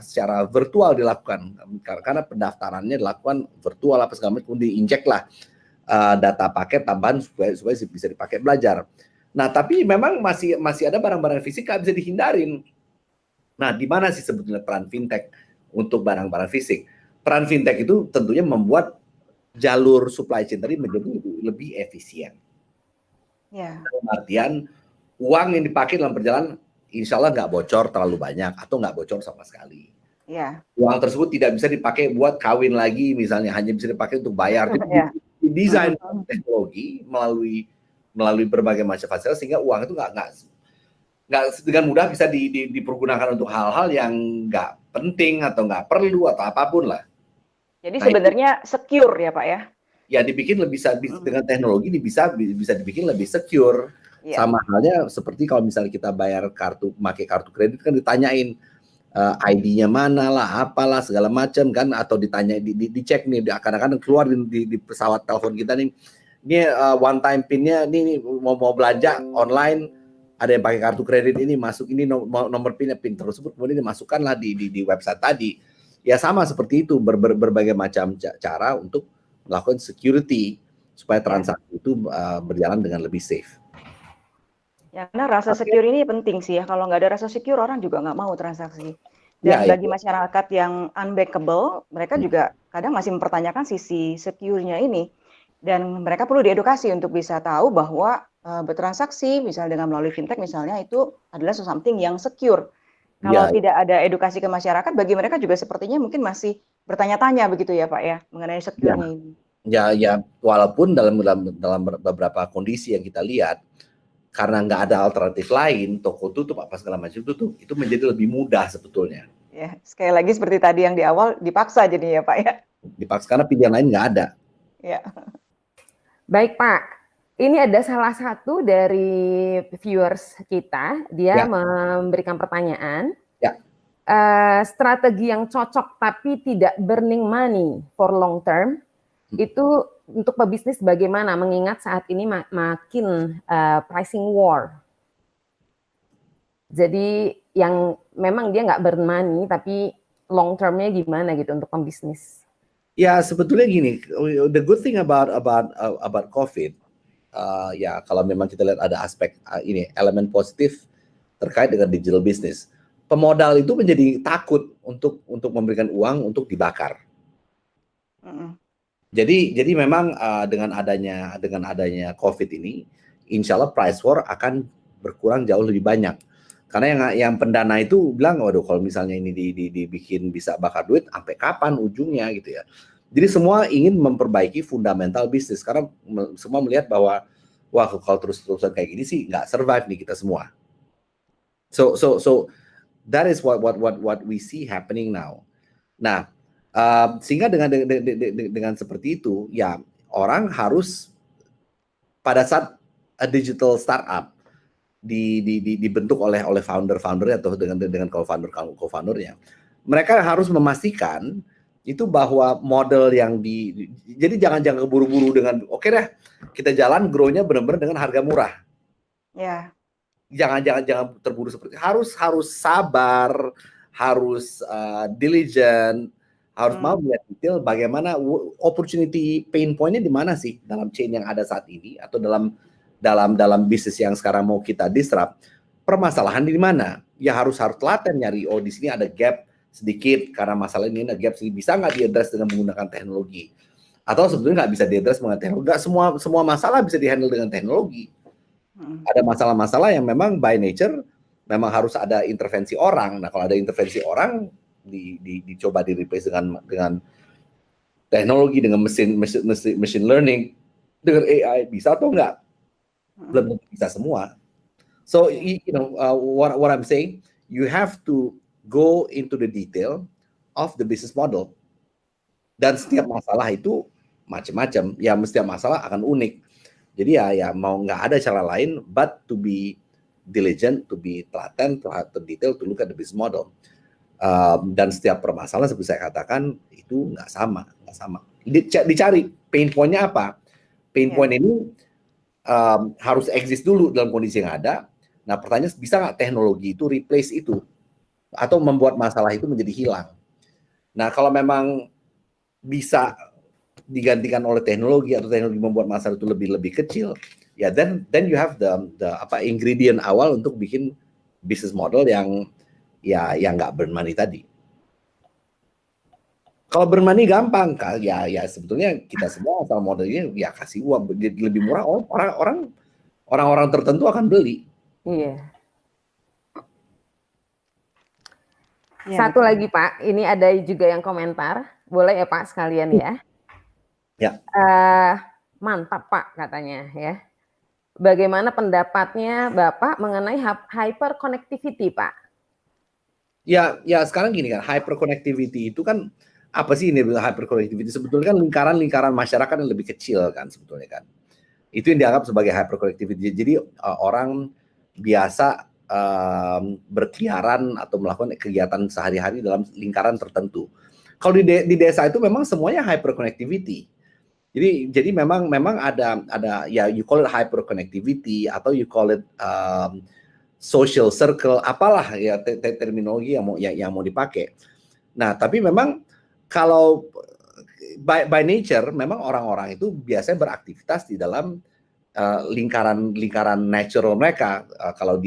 secara virtual dilakukan karena pendaftarannya dilakukan virtual apa segala macam, diinjek lah data paket tambahan supaya bisa dipakai belajar. Nah, tapi memang masih ada barang-barang fisik nggak bisa dihindarin. Nah, di mana sih sebetulnya peran fintech untuk barang-barang fisik? Peran fintech itu tentunya membuat jalur supply chain tadi menjadi lebih efisien. Dalam artian uang yang dipakai dalam perjalanan insya Allah nggak bocor terlalu banyak atau nggak bocor sama sekali. Uang tersebut tidak bisa dipakai buat kawin lagi misalnya, hanya bisa dipakai untuk bayar. Jadi desain teknologi melalui berbagai macam fasilitas sehingga uang itu nggak dengan mudah bisa dipergunakan untuk hal-hal yang nggak penting atau nggak perlu atau apapun lah. Jadi sebenarnya secure ya Pak ya? Ya dibikin dengan teknologi bisa dibikin lebih secure. Sama halnya seperti kalau misalnya kita pakai kartu kredit kan ditanyain ID-nya mana lah, apalah segala macam kan, atau ditanya dicek nih, kadang-kadang keluar di pesawat telepon kita nih, ini one time PIN-nya ini mau belanja online, ada yang pakai kartu kredit ini masuk ini nomor PIN-nya, PIN tersebut kemudian dimasukkanlah di website tadi. Ya sama seperti itu, berbagai macam cara untuk melakukan security supaya transaksi itu berjalan dengan lebih safe. Ya, karena rasa secure ini penting sih ya. Kalau nggak ada rasa secure, orang juga nggak mau transaksi. Dan bagi masyarakat yang unbankable, mereka juga kadang masih mempertanyakan sisi secure-nya ini. Dan mereka perlu diedukasi untuk bisa tahu bahwa bertransaksi, misalnya dengan melalui fintech misalnya, itu adalah something yang secure. Kalau tidak ada edukasi ke masyarakat, bagi mereka juga sepertinya mungkin masih bertanya-tanya begitu ya Pak ya, mengenai secure-nya ini. Ya walaupun dalam beberapa kondisi yang kita lihat, karena nggak ada alternatif lain, toko tutup apa segala macam tutup, itu menjadi lebih mudah sebetulnya. Ya, sekali lagi seperti tadi yang di awal dipaksa jadi ya Pak ya. Dipaksa karena pilihan lain nggak ada. Ya. Baik Pak, ini ada salah satu dari viewers kita, dia memberikan pertanyaan. Ya. Strategi yang cocok tapi tidak burning money for long term, itu untuk pebisnis bagaimana? Mengingat saat ini makin pricing war. Jadi yang memang dia nggak burn money, tapi long termnya gimana gitu untuk pembisnis? Ya sebetulnya gini, the good thing about COVID, ya kalau memang kita lihat ada aspek ini elemen positif terkait dengan digital business, pemodal itu menjadi takut untuk memberikan uang untuk dibakar. Jadi memang dengan adanya COVID ini, insya Allah price war akan berkurang jauh lebih banyak. Karena yang pendana itu bilang, waduh kalau misalnya ini dibikin bisa bakar duit, sampai kapan ujungnya gitu ya. Jadi semua ingin memperbaiki fundamental bisnis karena semua melihat bahwa wah kalau terus-terusan kayak gini sih nggak survive nih kita semua. So that is what we see happening now. Nah, sehingga dengan seperti itu ya orang harus pada saat a digital startup dibentuk oleh founder-foundernya atau dengan co-foundernya, mereka harus memastikan itu bahwa model yang jadi jangan keburu-buru dengan oke deh kita jalan grow-nya benar-benar dengan harga murah. Ya. Jangan terburu seperti harus sabar, harus diligent, harus mau melihat detail bagaimana opportunity pain point-nya di mana sih dalam chain yang ada saat ini atau dalam bisnis yang sekarang mau kita disrupt. Permasalahan di mana? Ya harus telaten nyari di sini ada gap sedikit karena masalah ini ada gap sedikit, bisa nggak diadres dengan menggunakan teknologi atau sebetulnya nggak bisa diadres menggunakan teknologi. Nggak semua masalah bisa dihandle dengan teknologi. Ada masalah-masalah yang memang by nature memang harus ada intervensi orang. Nah kalau ada intervensi orang dicoba di replace dengan teknologi, dengan machine learning, dengan AI, bisa atau enggak? Belum bisa semua. So what I'm saying, you have to go into the detail of the business model. Dan setiap masalah itu macam-macam. Ya setiap masalah akan unik. Jadi ya mau nggak ada cara lain but to be diligent, to be telaten, to detail, to look at the business model. Dan setiap permasalahan seperti saya katakan itu nggak sama. Dicari pain point-nya apa? Pain point ini harus exist dulu dalam kondisi yang ada. Nah pertanyaan bisa nggak teknologi itu replace itu atau membuat masalah itu menjadi hilang? Nah kalau memang bisa digantikan oleh teknologi atau teknologi membuat masalah itu lebih kecil, ya then you have the ingredient awal untuk bikin business model yang nggak burn money tadi. Kalau burn money gampang, ya sebetulnya kita semua asal modelnya ya kasih uang lebih murah, orang-orang tertentu akan beli. Iya. Satu lagi Pak, ini ada juga yang komentar, boleh ya Pak sekalian ya? Ya. Mantap Pak katanya ya. Bagaimana pendapatnya Bapak mengenai hyperconnectivity Pak? Ya sekarang gini kan, hyperconnectivity itu kan apa sih ini hyperconnectivity? Sebetulnya kan lingkaran masyarakat yang lebih kecil kan sebetulnya kan. Itu yang dianggap sebagai hyperconnectivity. Jadi orang biasa berkeliaran atau melakukan kegiatan sehari-hari dalam lingkaran tertentu. Kalau di desa itu memang semuanya hyperconnectivity. Jadi memang ada ya you call it hyperconnectivity atau you call it social circle, apalah ya terminologi yang mau dipakai. Nah, tapi memang kalau by nature memang orang-orang itu biasanya beraktivitas di dalam lingkaran natural mereka.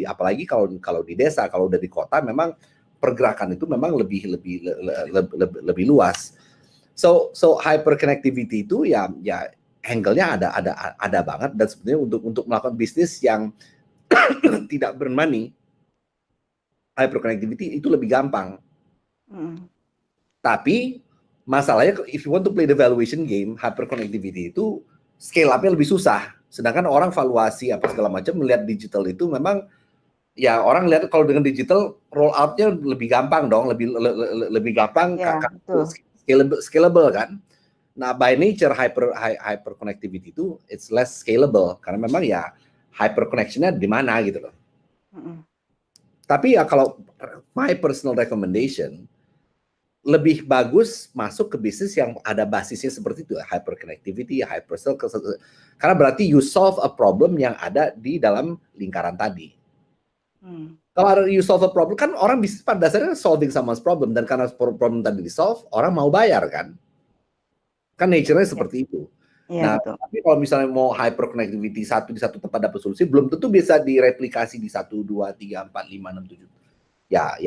Apalagi kalau di desa, kalau udah di kota memang pergerakan itu memang lebih luas. So hyperconnectivity itu ya angle-nya ada banget, dan sebenarnya untuk melakukan bisnis yang tidak burn money, hyperconnectivity itu lebih gampang. Tapi Masalahnya if you want to play the valuation game, hyperconnectivity itu scale up-nya lebih susah. Sedangkan orang valuasi apa segala macam melihat digital itu memang ya orang lihat kalau dengan digital roll out-nya lebih gampang dong, lebih gampang, scalable kan. Nah, by nature hyper connectivity itu it's less scalable karena memang ya hyper connection-nya di mana gitu loh. Tapi ya kalau my personal recommendation lebih bagus masuk ke bisnis yang ada basisnya seperti itu, hyper connectivity, hyper circle, karena berarti you solve a problem yang ada di dalam lingkaran tadi. Kalau ada you solve a problem, kan orang bisnis pada dasarnya solving someone's problem, dan karena problem tadi di solve, orang mau bayar kan? Kan nature-nya seperti itu. Nah, tapi kalau misalnya mau hyper connectivity di satu tempat dapat solusi, belum tentu bisa direplikasi di 1, 2, 3, 4, 5, 6, 7. Ya,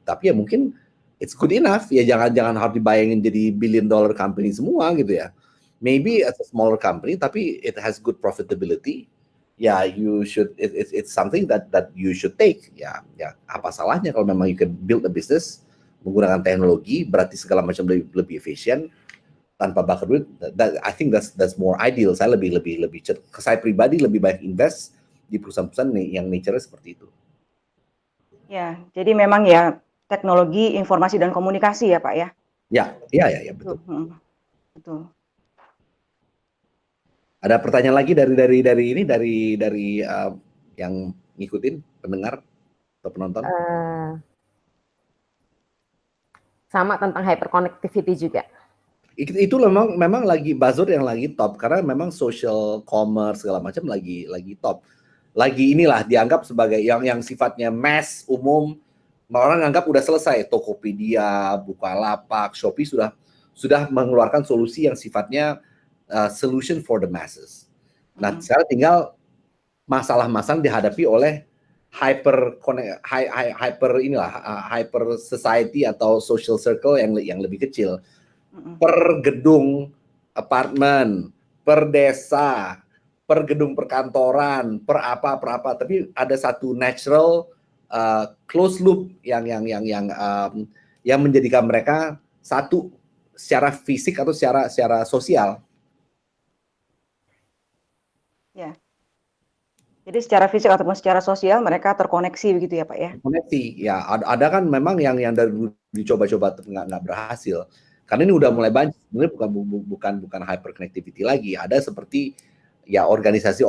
tapi ya mungkin it's good enough. Ya jangan harus dibayangin jadi billion dollar company semua gitu ya. Maybe as a smaller company, tapi it has good profitability. Ya, you should it's something that you should take. Ya, apa salahnya kalau memang you can build a business menggunakan teknologi, berarti segala macam lebih efisien tanpa bakar duit. I think that's more ideal. Saya saya pribadi lebih baik invest di perusahaan-perusahaan yang nature-nya seperti itu. Ya, jadi memang ya teknologi, informasi dan komunikasi ya Pak ya. Ya, betul. Betul. Ada pertanyaan lagi dari yang ngikutin pendengar atau penonton? Sama tentang hyperconnectivity juga. Itu memang lagi buzzword yang lagi top karena memang social commerce segala macam lagi top. Lagi inilah dianggap sebagai yang sifatnya mass umum. Orang anggap udah selesai. Tokopedia, Bukalapak, Shopee sudah mengeluarkan solusi yang sifatnya solution for the masses. Nah, sekarang tinggal masalah-masalah dihadapi oleh hyper society atau social circle yang lebih kecil. Per gedung apartemen, per desa, per gedung perkantoran, per apa. Tapi ada satu natural close loop yang menjadikan mereka satu secara fisik atau secara sosial. Ya. Jadi secara fisik ataupun secara sosial mereka terkoneksi begitu ya Pak ya? Koneksi, ya ada kan memang yang dari dicoba-coba nggak berhasil. Karena ini udah mulai banyak, sebenarnya bukan hyper connectivity lagi. Ada seperti ya organisasi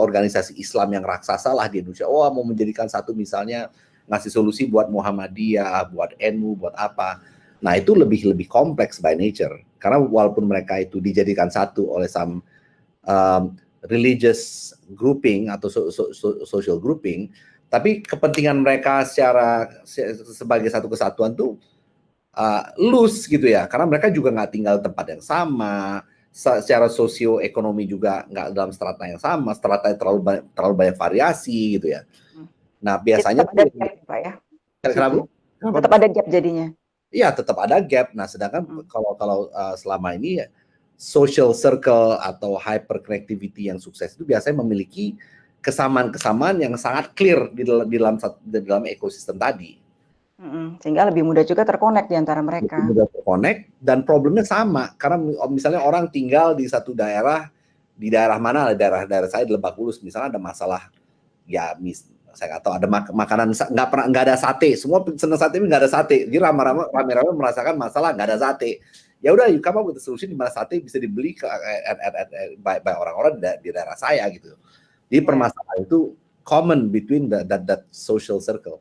Islam yang raksasa lah di Indonesia. Oh, mau menjadikan satu misalnya ngasih solusi buat Muhammadiyah, buat NU, buat apa. Nah, itu lebih kompleks by nature. Karena walaupun mereka itu dijadikan satu oleh some religious grouping atau social grouping, tapi kepentingan mereka sebagai satu kesatuan tuh loose gitu ya, karena mereka juga nggak tinggal di tempat yang sama, secara sosioekonomi juga nggak dalam strata yang sama, strata terlalu banyak variasi gitu ya. Nah biasanya tetap ada gap, Pak ya. Tetap ada gap jadinya. Iya tetap ada gap. Nah sedangkan kalau selama ini social circle atau hyper connectivity yang sukses itu biasanya memiliki kesamaan-kesamaan yang sangat clear di dalam ekosistem tadi. Sehingga lebih mudah juga terkonek di antara mereka. Lebih mudah terkonek dan problemnya sama. Karena misalnya orang tinggal di satu daerah, di daerah mana, daerah saya di Lebak Bulus, misalnya ada masalah, ya saya nggak tahu, ada makanan nggak ada sate, semua senang sate tapi nggak ada sate, jadi rame-rame merasakan masalah nggak ada sate. Ya udah, you come up with a solution di mana sate bisa dibeli by orang-orang di daerah saya gitu. Jadi permasalahan itu common between that social circle.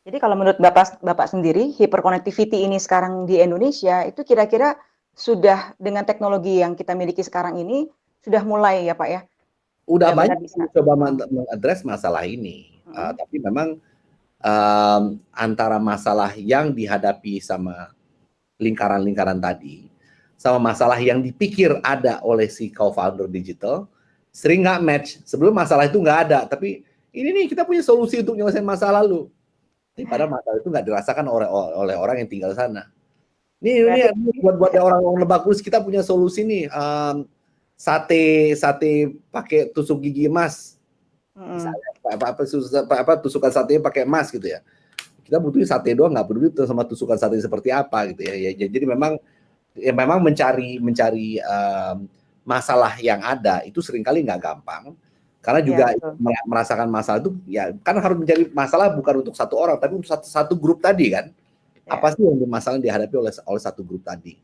Jadi kalau menurut Bapak sendiri, hyperconnectivity ini sekarang di Indonesia itu kira-kira sudah dengan teknologi yang kita miliki sekarang ini sudah mulai ya Pak ya? Udah banyak coba mengadres masalah ini, tapi memang antara masalah yang dihadapi sama lingkaran-lingkaran tadi, sama masalah yang dipikir ada oleh si co-founder digital, sering nggak match. Sebelum masalah itu nggak ada, tapi ini nih kita punya solusi untuk menyelesaikan masalah lalu. Tapi padahal masalah itu nggak dirasakan oleh orang yang tinggal di sana. Ini buat orang Lebak Bulus kita punya solusi nih, sate pakai tusuk gigi emas. Misalnya, tusukan satenya pakai emas gitu ya. Kita butuhnya sate doang, nggak peduli sama tusukan sate seperti apa gitu ya. Jadi memang mencari masalah yang ada itu seringkali nggak gampang. Karena juga merasakan masalah itu ya kan harus mencari masalah bukan untuk satu orang tapi untuk satu grup tadi kan. Apa sih yang masalah dihadapi oleh satu grup tadi?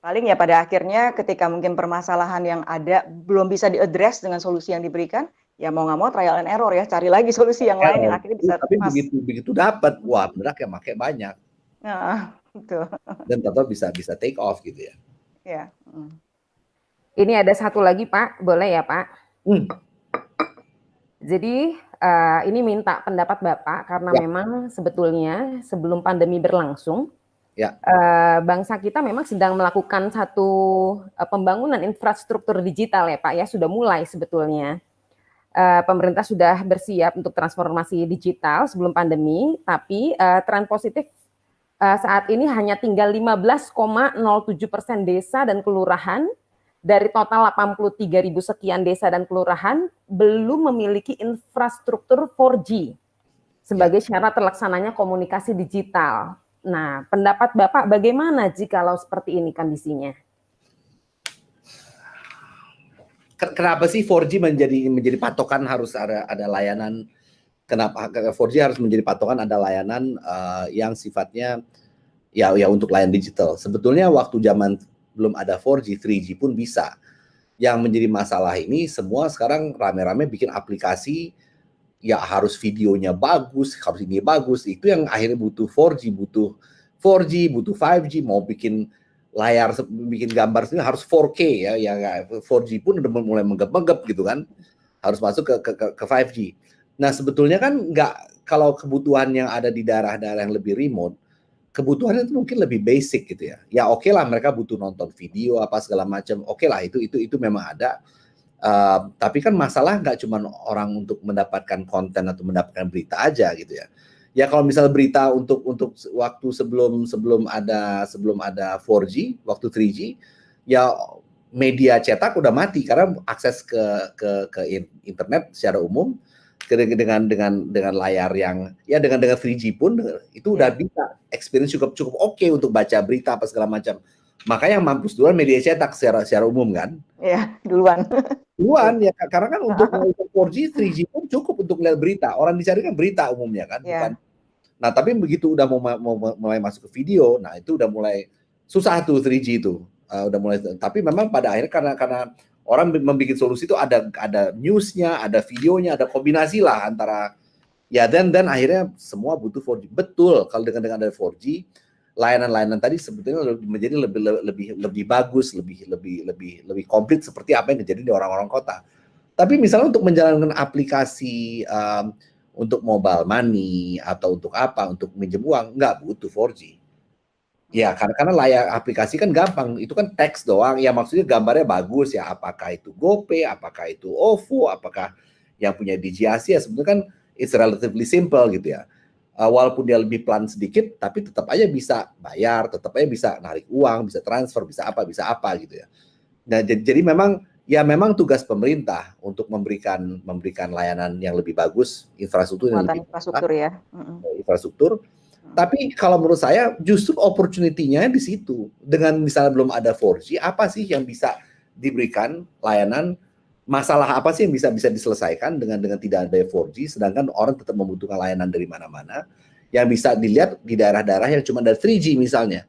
Paling ya pada akhirnya ketika mungkin permasalahan yang ada belum bisa diadres dengan solusi yang diberikan, ya mau nggak mau trial and error ya, cari lagi solusi yang lain yang akhirnya bisa tapi begitu dapat, wah bener yang pakai banyak. Nah, betul. Dan tetap bisa take off gitu ya. Ya. Ini ada satu lagi Pak, boleh ya Pak? Jadi ini minta pendapat Bapak karena memang sebetulnya sebelum pandemi berlangsung, bangsa kita memang sedang melakukan satu pembangunan infrastruktur digital ya Pak ya, sudah mulai sebetulnya. Pemerintah sudah bersiap untuk transformasi digital sebelum pandemi, tapi tren positif saat ini hanya tinggal 15,07% desa dan kelurahan dari total 83.000 sekian desa dan kelurahan belum memiliki infrastruktur 4G sebagai syarat terlaksananya komunikasi digital. Nah, pendapat Bapak bagaimana jikalau seperti ini kondisinya? Kenapa sih 4G menjadi patokan harus ada layanan? Kenapa 4G harus menjadi patokan ada layanan yang sifatnya ya untuk layanan digital? Sebetulnya waktu zaman belum ada 4G, 3G pun bisa. Yang menjadi masalah ini semua sekarang rame-rame bikin aplikasi, ya harus videonya bagus, harus ini bagus. Itu yang akhirnya butuh 4G, butuh 5G, mau bikin layar, bikin gambar sini harus 4K ya. 4G pun udah mulai menggep-menggep gitu kan. Harus masuk ke 5G. Nah sebetulnya kan nggak, kalau kebutuhan yang ada di daerah-daerah yang lebih remote, kebutuhannya itu mungkin lebih basic gitu ya. Ya oke lah mereka butuh nonton video apa segala macam. Oke lah itu memang ada. Tapi kan masalah nggak cuma orang untuk mendapatkan konten atau mendapatkan berita aja gitu ya. Ya kalau misalnya berita untuk waktu sebelum ada 4G, waktu 3G, ya media cetak udah mati karena akses ke internet secara umum dengan layar yang ya dengan 3G pun itu udah bisa experience cukup oke untuk baca berita apa segala macam. Makanya yang mampus duluan media cetak secara umum kan? Iya, duluan ya karena kan untuk 4G, 3G pun cukup untuk lihat berita. Orang dicari kan berita umumnya kan, bukan. Nah, tapi begitu udah mau mulai masuk ke video, nah itu udah mulai susah tuh 3G itu. Udah mulai, tapi memang pada akhirnya karena orang membuat solusi itu ada newsnya, ada videonya, ada kombinasi lah antara ya dan akhirnya semua butuh 4G. Betul, kalau dengan ada 4G, layanan-layanan tadi sebetulnya menjadi lebih bagus, lebih komplit seperti apa yang terjadi di orang-orang kota. Tapi misalnya untuk menjalankan aplikasi untuk mobile money atau untuk apa, untuk minjem uang, nggak butuh 4G. Ya, karena layar aplikasi kan gampang, itu kan teks doang, ya maksudnya gambarnya bagus ya, apakah itu GoPay, apakah itu OVO, apakah yang punya DigiAsia, sebetulnya kan it's relatively simple gitu ya. Walaupun dia lebih pelan sedikit, tapi tetap aja bisa bayar, tetap aja bisa narik uang, bisa transfer, bisa apa gitu ya. Nah, jadi memang tugas pemerintah untuk memberikan layanan yang lebih bagus, infrastruktur yang lebih infrastruktur ya. Infrastruktur. Tapi kalau menurut saya justru opportunity-nya di situ. Dengan misalnya belum ada 4G, apa sih yang bisa diberikan layanan? Masalah apa sih yang bisa diselesaikan dengan tidak ada 4G, sedangkan orang tetap membutuhkan layanan dari mana-mana yang bisa dilihat di daerah-daerah yang cuma ada 3G misalnya.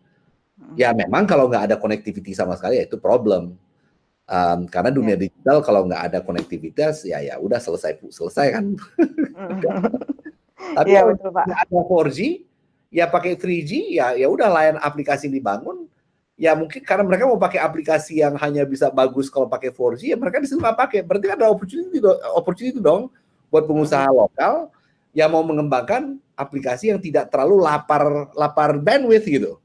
Ya memang kalau nggak ada connectivity sama sekali ya itu problem. Karena dunia digital kalau nggak ada konektivitas ya udah selesai kan. Tapi kalau nggak ada 4G ya pakai 3G ya udah layanan aplikasi dibangun ya mungkin karena mereka mau pakai aplikasi yang hanya bisa bagus kalau pakai 4G ya mereka di situ nggak pakai, berarti ada opportunity dong buat pengusaha lokal yang mau mengembangkan aplikasi yang tidak terlalu lapar bandwidth gitu.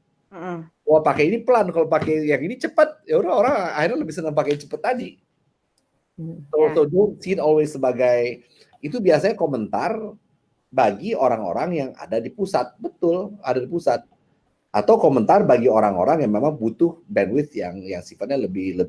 Wah pakai ini pelan, kalau pakai yang ini cepat ya udah orang akhirnya lebih senang pakai cepat tadi. So don't see it always sebagai itu biasanya komentar bagi orang-orang yang ada di pusat, betul, ada di pusat. Atau komentar bagi orang-orang yang memang butuh bandwidth yang sifatnya lebih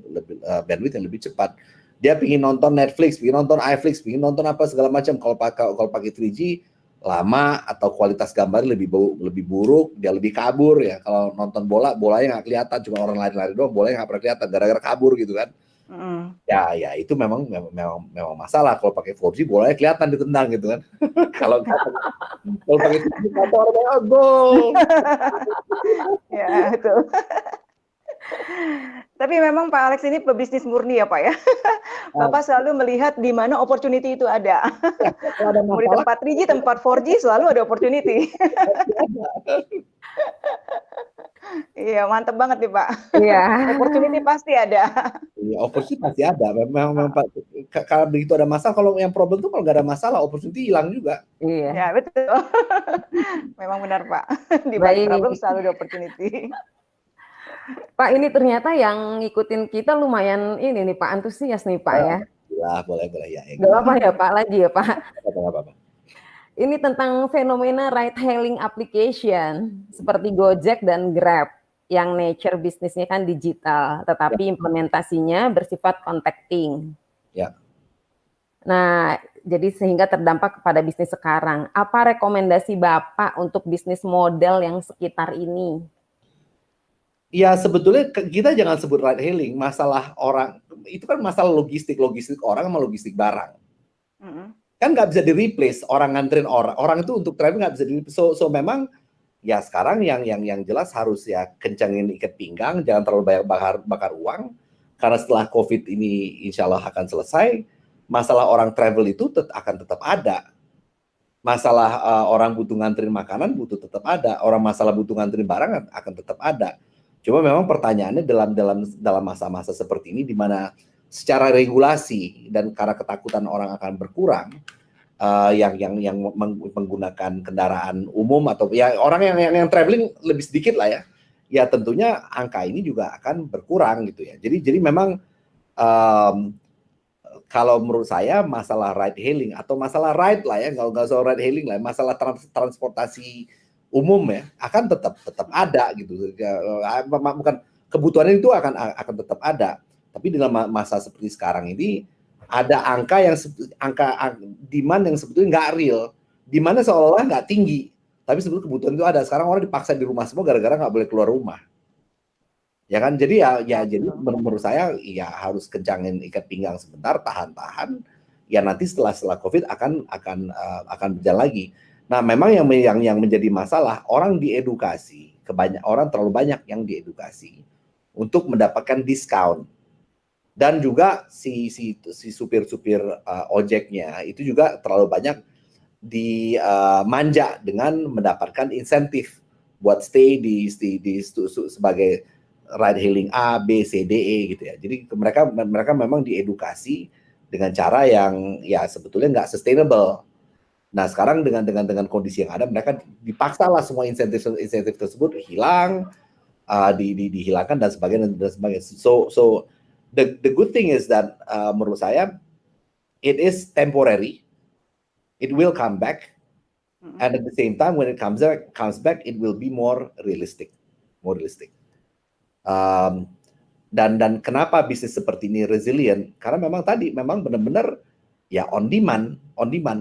bandwidth yang lebih cepat. Dia pingin nonton Netflix, pingin nonton iFlix, pingin nonton apa segala macam. Kalau pakai 3G, lama atau kualitas gambar lebih buruk, dia lebih kabur ya. Kalau nonton bolanya nggak kelihatan, cuma orang lari-lari doang, bolanya nggak pernah kelihatan gara-gara kabur gitu kan. Ya itu memang masalah. Kalau pakai 4G bolanya kelihatan ditendang gitu kan. Kalau pakai 4G orang gol. Ya, betul. Tapi memang Pak Alex ini pebisnis murni ya Pak ya. Bapak selalu melihat di mana opportunity itu ada. Mau di tempat 3G, tempat 4G selalu ada opportunity. Iya, mantep banget nih Pak. Iya. Opportunity pasti ada. Iya, opportunity pasti ada. Memang kalau begitu ada masalah, kalau yang problem tuh kalau nggak ada masalah, opportunity hilang juga. Iya. Ya, betul. Memang benar Pak. Di balik problem selalu ada opportunity. Pak, ini ternyata yang ngikutin kita lumayan ini nih Pak, antusias nih Pak ya. Ya, boleh ya. Gak apa-apa ya Pak, lagi ya Pak. Apa-apa. Ini tentang fenomena ride-hailing application seperti Gojek dan Grab yang nature bisnisnya kan digital, tetapi implementasinya bersifat contacting. Ya. Nah, jadi sehingga terdampak kepada bisnis sekarang. Apa rekomendasi Bapak untuk bisnis model yang sekitar ini? Ya sebetulnya kita jangan sebut ride hailing, masalah orang itu kan masalah logistik orang sama logistik barang. Kan nggak bisa di-replace orang nganterin orang itu untuk travel nggak bisa di-replace. So memang ya sekarang yang jelas harus ya kencangin ikat pinggang, jangan terlalu banyak bakar uang, karena setelah COVID ini insya Allah akan selesai, masalah orang travel itu akan tetap ada. Masalah orang butuh nganterin makanan tetap ada, orang masalah butuh nganterin barang akan tetap ada. Cuma memang pertanyaannya dalam masa-masa seperti ini di mana secara regulasi dan karena ketakutan orang akan berkurang, yang menggunakan kendaraan umum atau ya orang yang traveling lebih sedikit lah ya. Ya tentunya angka ini juga akan berkurang gitu ya. Jadi memang kalau menurut saya masalah ride hailing atau masalah ride lah ya, nggak usah ride hailing lah, masalah transportasi umum ya akan tetap ada gitu. Bukan kebutuhannya itu akan tetap ada. Tapi dalam masa seperti sekarang ini ada angka demand yang sebetulnya nggak real, di mana seolah-olah nggak tinggi, tapi sebetulnya kebutuhan itu ada. Sekarang orang dipaksa di rumah semua gara-gara nggak boleh keluar rumah. Ya kan, jadi jadi menurut saya ya harus kencangin ikat pinggang sebentar, tahan. Ya nanti setelah COVID akan berjalan lagi. Nah, memang yang menjadi masalah orang diedukasi, orang terlalu banyak yang diedukasi untuk mendapatkan diskon. Dan juga si supir-supir ojeknya itu juga terlalu banyak dimanja dengan mendapatkan insentif buat stay sebagai ride hailing A, B, C, D, E gitu ya. Jadi mereka memang diedukasi dengan cara yang ya sebetulnya nggak sustainable. Nah sekarang dengan kondisi yang ada, mereka dipaksa lah semua insentif tersebut hilang, dihilangkan dan sebagainya. So the good thing is that menurut saya it is temporary, it will come back, and at the same time when it comes back, it will be more realistic. Dan kenapa bisnis seperti ini resilient? Karena memang benar-benar ya on demand.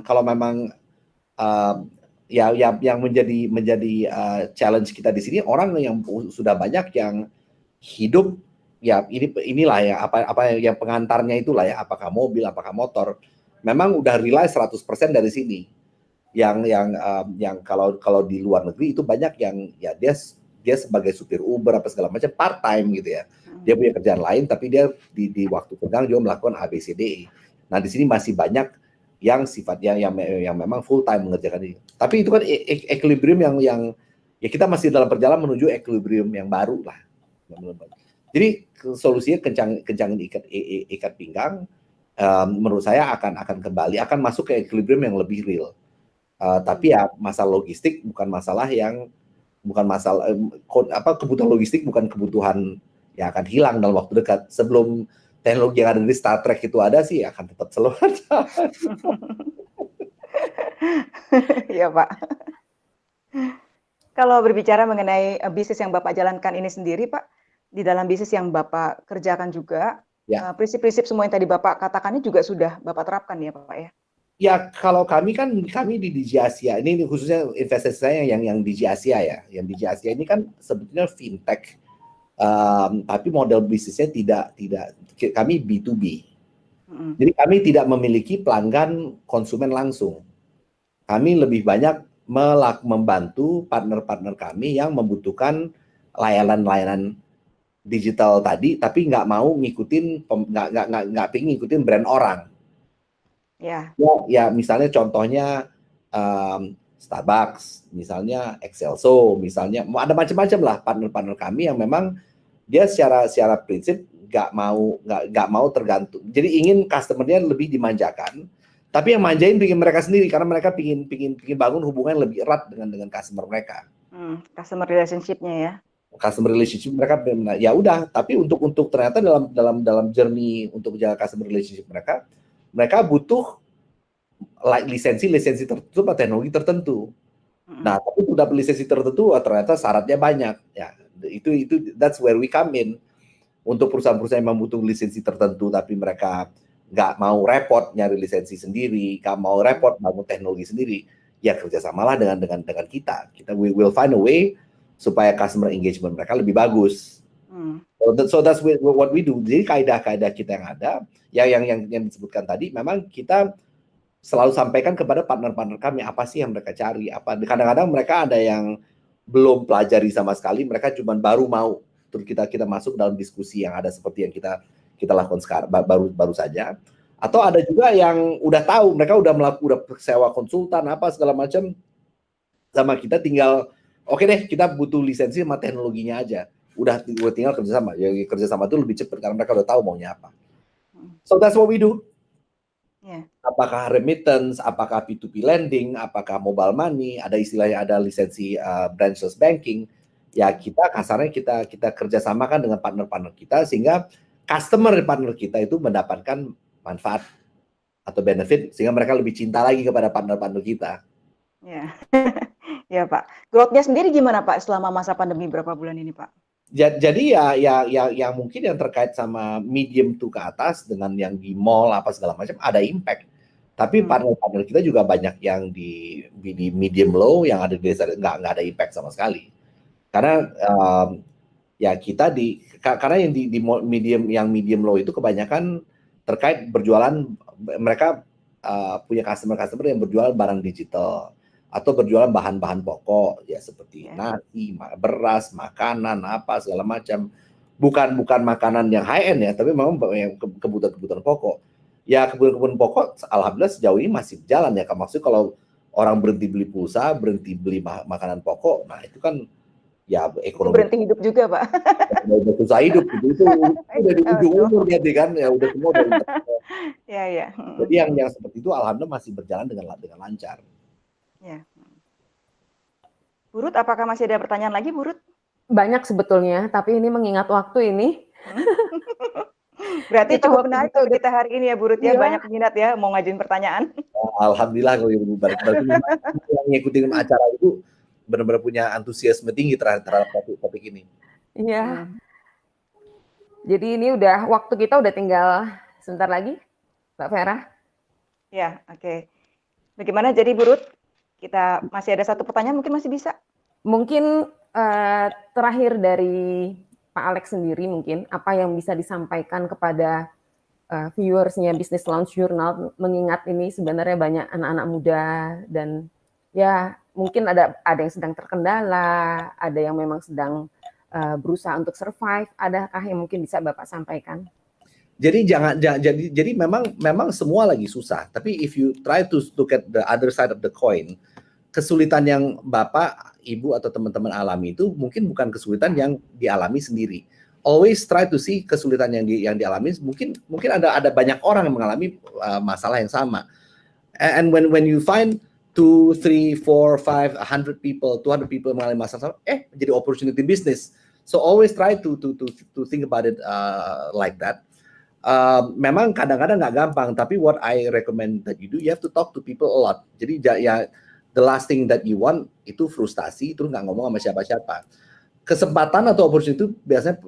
Kalau memang yang menjadi challenge kita di sini, orang yang sudah banyak yang hidup ya inilah ya apa yang pengantarnya itulah ya, apakah mobil, apakah motor, memang udah rely 100% dari sini. Yang kalau di luar negeri itu banyak yang ya dia sebagai supir Uber apa segala macam part time gitu ya. Dia punya kerjaan lain tapi dia di waktu senggang juga melakukan ABCDE. Nah, di sini masih banyak yang sifatnya yang memang full time mengerjakan ini. Tapi itu kan equilibrium yang ya kita masih dalam perjalanan menuju equilibrium yang baru lah. Jadi solusinya kencangin ikat pinggang, menurut saya akan kembali, akan masuk ke equilibrium yang lebih real. Tapi ya masalah logistik bukan masalah kebutuhan logistik bukan kebutuhan yang akan hilang dalam waktu dekat. Sebelum teknologi yang ada di Star Trek itu ada sih akan tetap selalu ada. Iya Pak. Kalau berbicara mengenai bisnis yang Bapak jalankan ini sendiri Pak, di dalam bisnis yang Bapak kerjakan juga, prinsip-prinsip semua yang tadi Bapak katakan ini juga sudah Bapak terapkan ya Pak ya? Ya kalau kami di Digi Asia ini khususnya investasi saya yang Digi Asia ya, yang Digi Asia ini kan sebetulnya fintech, tapi model bisnisnya tidak kami B2B. Jadi kami tidak memiliki pelanggan konsumen langsung. Kami lebih banyak membantu partner-partner kami yang membutuhkan layanan-layanan digital tadi, tapi nggak mau nggak pengen ngikutin brand orang. Ya misalnya contohnya Starbucks, misalnya Excelso, misalnya ada macam-macam lah partner-partner kami yang memang dia secara prinsip nggak mau tergantung. Jadi ingin customer-nya lebih dimanjakan, tapi yang manjain bikin mereka sendiri karena mereka pingin bangun hubungan lebih erat dengan customer mereka. Customer relationship-nya ya. Customer relationship mereka ya udah, tapi untuk ternyata dalam journey untuk menjaga customer relationship mereka butuh lisensi tertentu atau teknologi tertentu. Nah, tapi untuk dapat lisensi tertentu ternyata syaratnya banyak. Ya, itu that's where we come in. Untuk perusahaan-perusahaan yang membutuhkan lisensi tertentu tapi mereka nggak mau repot nyari lisensi sendiri, nggak mau repot bangun teknologi sendiri, ya kerjasamalah dengan kita. We will find a way supaya customer engagement mereka lebih bagus. So that's what we do. Jadi kaidah-kaidah kita yang ada, yang disebutkan tadi, memang kita selalu sampaikan kepada partner-partner kami apa sih yang mereka cari. Kadang-kadang mereka ada yang belum pelajari sama sekali, mereka cuma baru mau. Terus kita masuk dalam diskusi yang ada seperti yang kita lakukan sekarang baru saja. Atau ada juga yang udah tahu, mereka udah sewa konsultan apa segala macam sama kita, tinggal oke deh kita butuh lisensi sama teknologinya aja. Udah tinggal kerjasama. Ya kerjasama itu lebih cepat karena mereka udah tahu maunya apa. So that's what we do. Apakah remittance, apakah P2P lending, apakah mobile money, ada istilahnya ada lisensi branchless banking. Ya kita kasarnya kita kerjasamakan dengan partner-partner kita sehingga customer partner kita itu mendapatkan manfaat atau benefit sehingga mereka lebih cinta lagi kepada partner-partner kita. Ya, ya Pak. Growth-nya sendiri gimana Pak selama masa pandemi berapa bulan ini Pak? Jadi ya mungkin yang terkait sama medium to ke atas dengan yang di mall apa segala macam ada impact. Tapi partner-partner kita juga banyak yang di medium low yang ada di desa nggak ada impact sama sekali. Karena ya kita karena yang di medium low itu kebanyakan terkait berjualan, mereka punya customer yang berjual barang digital atau berjualan bahan-bahan pokok ya seperti nasi, beras, makanan apa segala macam. Bukan makanan yang high end ya, tapi memang yang kebutuhan pokok. Ya kebutuhan pokok alhamdulillah sejauh ini masih jalan ya. Maksudnya kalau orang berhenti beli pulsa, berhenti beli makanan pokok, nah itu kan ya ekonomi. Itu berhenti hidup juga Pak. Udah susah hidup gitu. Itu udah di ujung umur ya kan, ya udah semua udah. Ya. Jadi yang seperti itu alhamdulillah masih berjalan dengan lancar. Ya. Burut, apakah masih ada pertanyaan lagi, Burut? Banyak sebetulnya, tapi ini mengingat waktu ini. Berarti cukup menarik tuh kita hari ini ya, Burut ya. Banyak minat ya mau ngajuin pertanyaan. Alhamdulillah kalau Ibu balik yang ngikutin acara itu benar-benar punya antusiasme tinggi terhadap topik ini. Iya. Jadi ini waktu kita udah tinggal sebentar lagi, Mbak Vera. Ya, oke. Bagaimana jadi Burut? Kita masih ada satu pertanyaan, mungkin masih bisa. Mungkin terakhir dari Pak Alex sendiri mungkin, apa yang bisa disampaikan kepada viewersnya Business Lounge Journal, mengingat ini sebenarnya banyak anak-anak muda dan ya mungkin ada yang sedang terkendala, ada yang memang sedang berusaha untuk survive, adakah yang mungkin bisa Bapak sampaikan? Jadi memang semua lagi susah. Tapi if you try to look at the other side of the coin, kesulitan yang Bapak, Ibu atau teman-teman alami itu mungkin bukan kesulitan yang dialami sendiri. Always try to see kesulitan yang dialami. Mungkin ada banyak orang yang mengalami masalah yang sama. And when you find 2, 3, 4, 5, 100 people, 200 people mengalami masalah sama, jadi opportunity business. So always try to think about it like that. Memang kadang-kadang nggak gampang, tapi what I recommend that you do, you have to talk to people a lot. Jadi ya the last thing that you want itu frustasi, terus nggak ngomong sama siapa-siapa. Kesempatan atau opportunity itu biasanya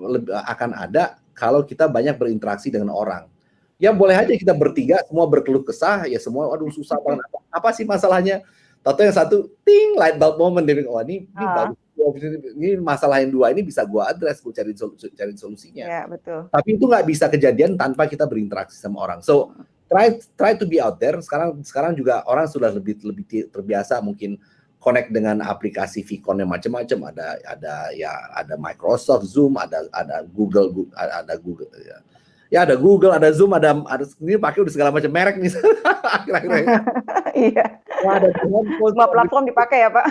akan ada kalau kita banyak berinteraksi dengan orang. Ya boleh aja kita bertiga semua berkeluh kesah, ya semua aduh susah banget. Apa sih masalahnya? Tahu yang satu ting light bulb moment, dia bilang, oh ini bagus. Ini masalah yang dua ini bisa gua address, gua cari solusinya. Ya, betul. Tapi itu nggak bisa kejadian tanpa kita berinteraksi sama orang. So try to be out there. Sekarang juga orang sudah lebih terbiasa mungkin connect dengan aplikasi Vicon yang macam-macam. Ada Microsoft Zoom, ada Google, ada Google, ada Zoom, ada ini pakai udah segala macam merek nih. Akhir-akhir. Iya. Ada semua platform dipakai ya, Pak.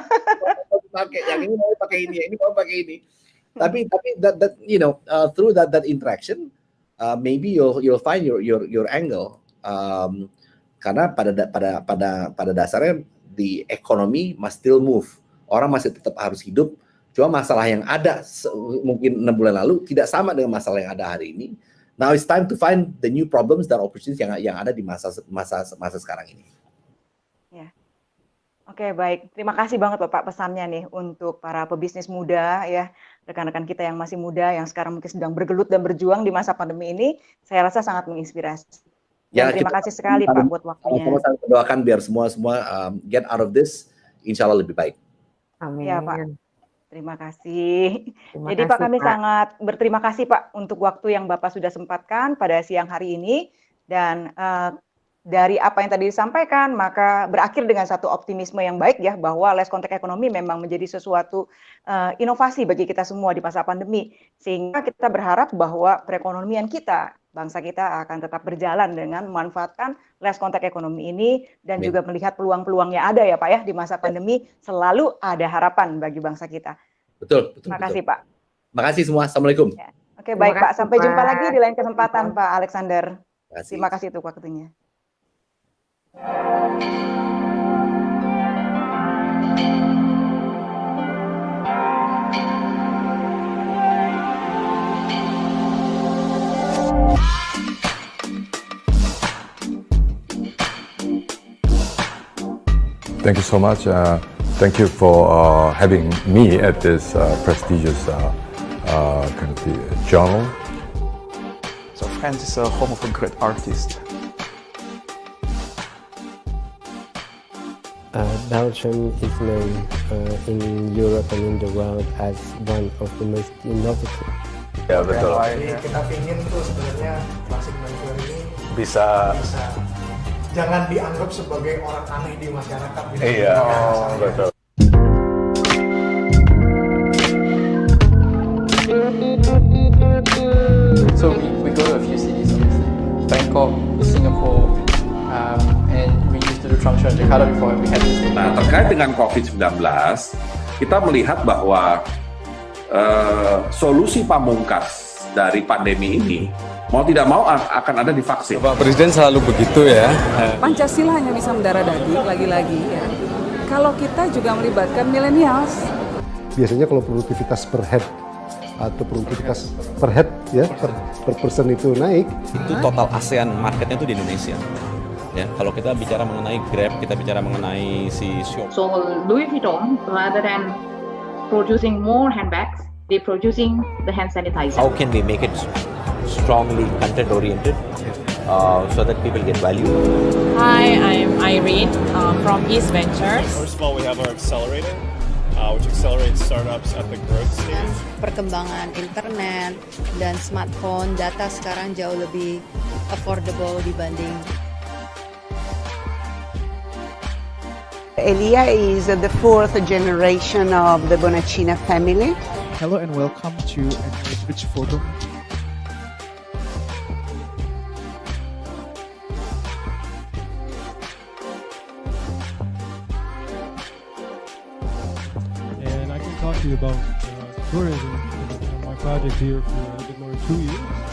Pakai yang ini mau pakai ini, yang ini mau pakai ini. Tapi that you know through that interaction maybe you'll find your angle. Karena pada dasarnya the economy must still move. Orang masih tetap harus hidup. Cuma masalah yang ada mungkin 6 bulan lalu tidak sama dengan masalah yang ada hari ini. Now it's time to find the new problems dan opportunities yang ada di masa sekarang ini. Ya. Oke, baik. Terima kasih banget loh Pak pesannya nih untuk para pebisnis muda ya, rekan-rekan kita yang masih muda yang sekarang mungkin sedang bergelut dan berjuang di masa pandemi ini. Saya rasa sangat menginspirasi. Dan terima kasih sekali Pak buat waktunya. Sama-sama doakan biar semua get out of this, insya Allah lebih baik. Amin. Ya Pak. Terima kasih. Terima Jadi kasih, Pak kami Pak. sangat berterima kasih Pak untuk waktu yang Bapak sudah sempatkan pada siang hari ini dan dari apa yang tadi disampaikan maka berakhir dengan satu optimisme yang baik ya bahwa less contact ekonomi memang menjadi sesuatu inovasi bagi kita semua di masa pandemi sehingga kita berharap bahwa perekonomian kita bangsa kita akan tetap berjalan dengan memanfaatkan less contact ekonomi ini dan juga melihat peluang-peluang yang ada ya Pak ya di masa pandemi selalu ada harapan bagi bangsa kita. Betul. Terima kasih Pak. Terima kasih semua. Assalamualaikum. Ya. Oke baik Pak, sampai jumpa Pak. lagi di lain kesempatan Pak Alexander. Terima kasih. Terima kasih untuk waktunya. Thank you so much. Thank you for having me at this prestigious kind of the journal. So France is a home of a great artist. Belgium is known in Europe and in the world as one of the most innovative. Ya betul. Jadi kita ingin tuh sebenarnya Classic Menswear ini Bisa. jangan dianggap sebagai orang aneh di masyarakat. Iya. Betul. So we go to a few cities, obviously. Bangkok, Singapore, and we used to do trunk show in Jakarta before we had this. Nah, terkait dengan COVID-19, kita melihat bahwa solusi pamungkas dari pandemi ini mau tidak mau akan ada di vaksin. Pak Presiden selalu begitu ya. Pancasila hanya bisa mendarah daging lagi-lagi ya. Kalau kita juga melibatkan millennials. Biasanya kalau produktivitas per head atau produktivitas per head ya per person itu naik. Itu total ASEAN marketnya itu di Indonesia. Ya, kalau kita bicara mengenai Grab, kita bicara mengenai si Shop. So Louis Vuitton, rather than producing more handbags, they producing the hand sanitizer. How can we make it strongly content oriented so that people get value? Hi, I'm Irene from East Ventures. First of all, we have our accelerator, which accelerates startups at the growth stage. Perkembangan internet dan smartphone, data sekarang jauh lebih affordable dibanding. Elia is the fourth generation of the Bonacina family. Hello and welcome to an Rich Photo. And I can talk to you about tourism, my project here for a bit more than 2 years.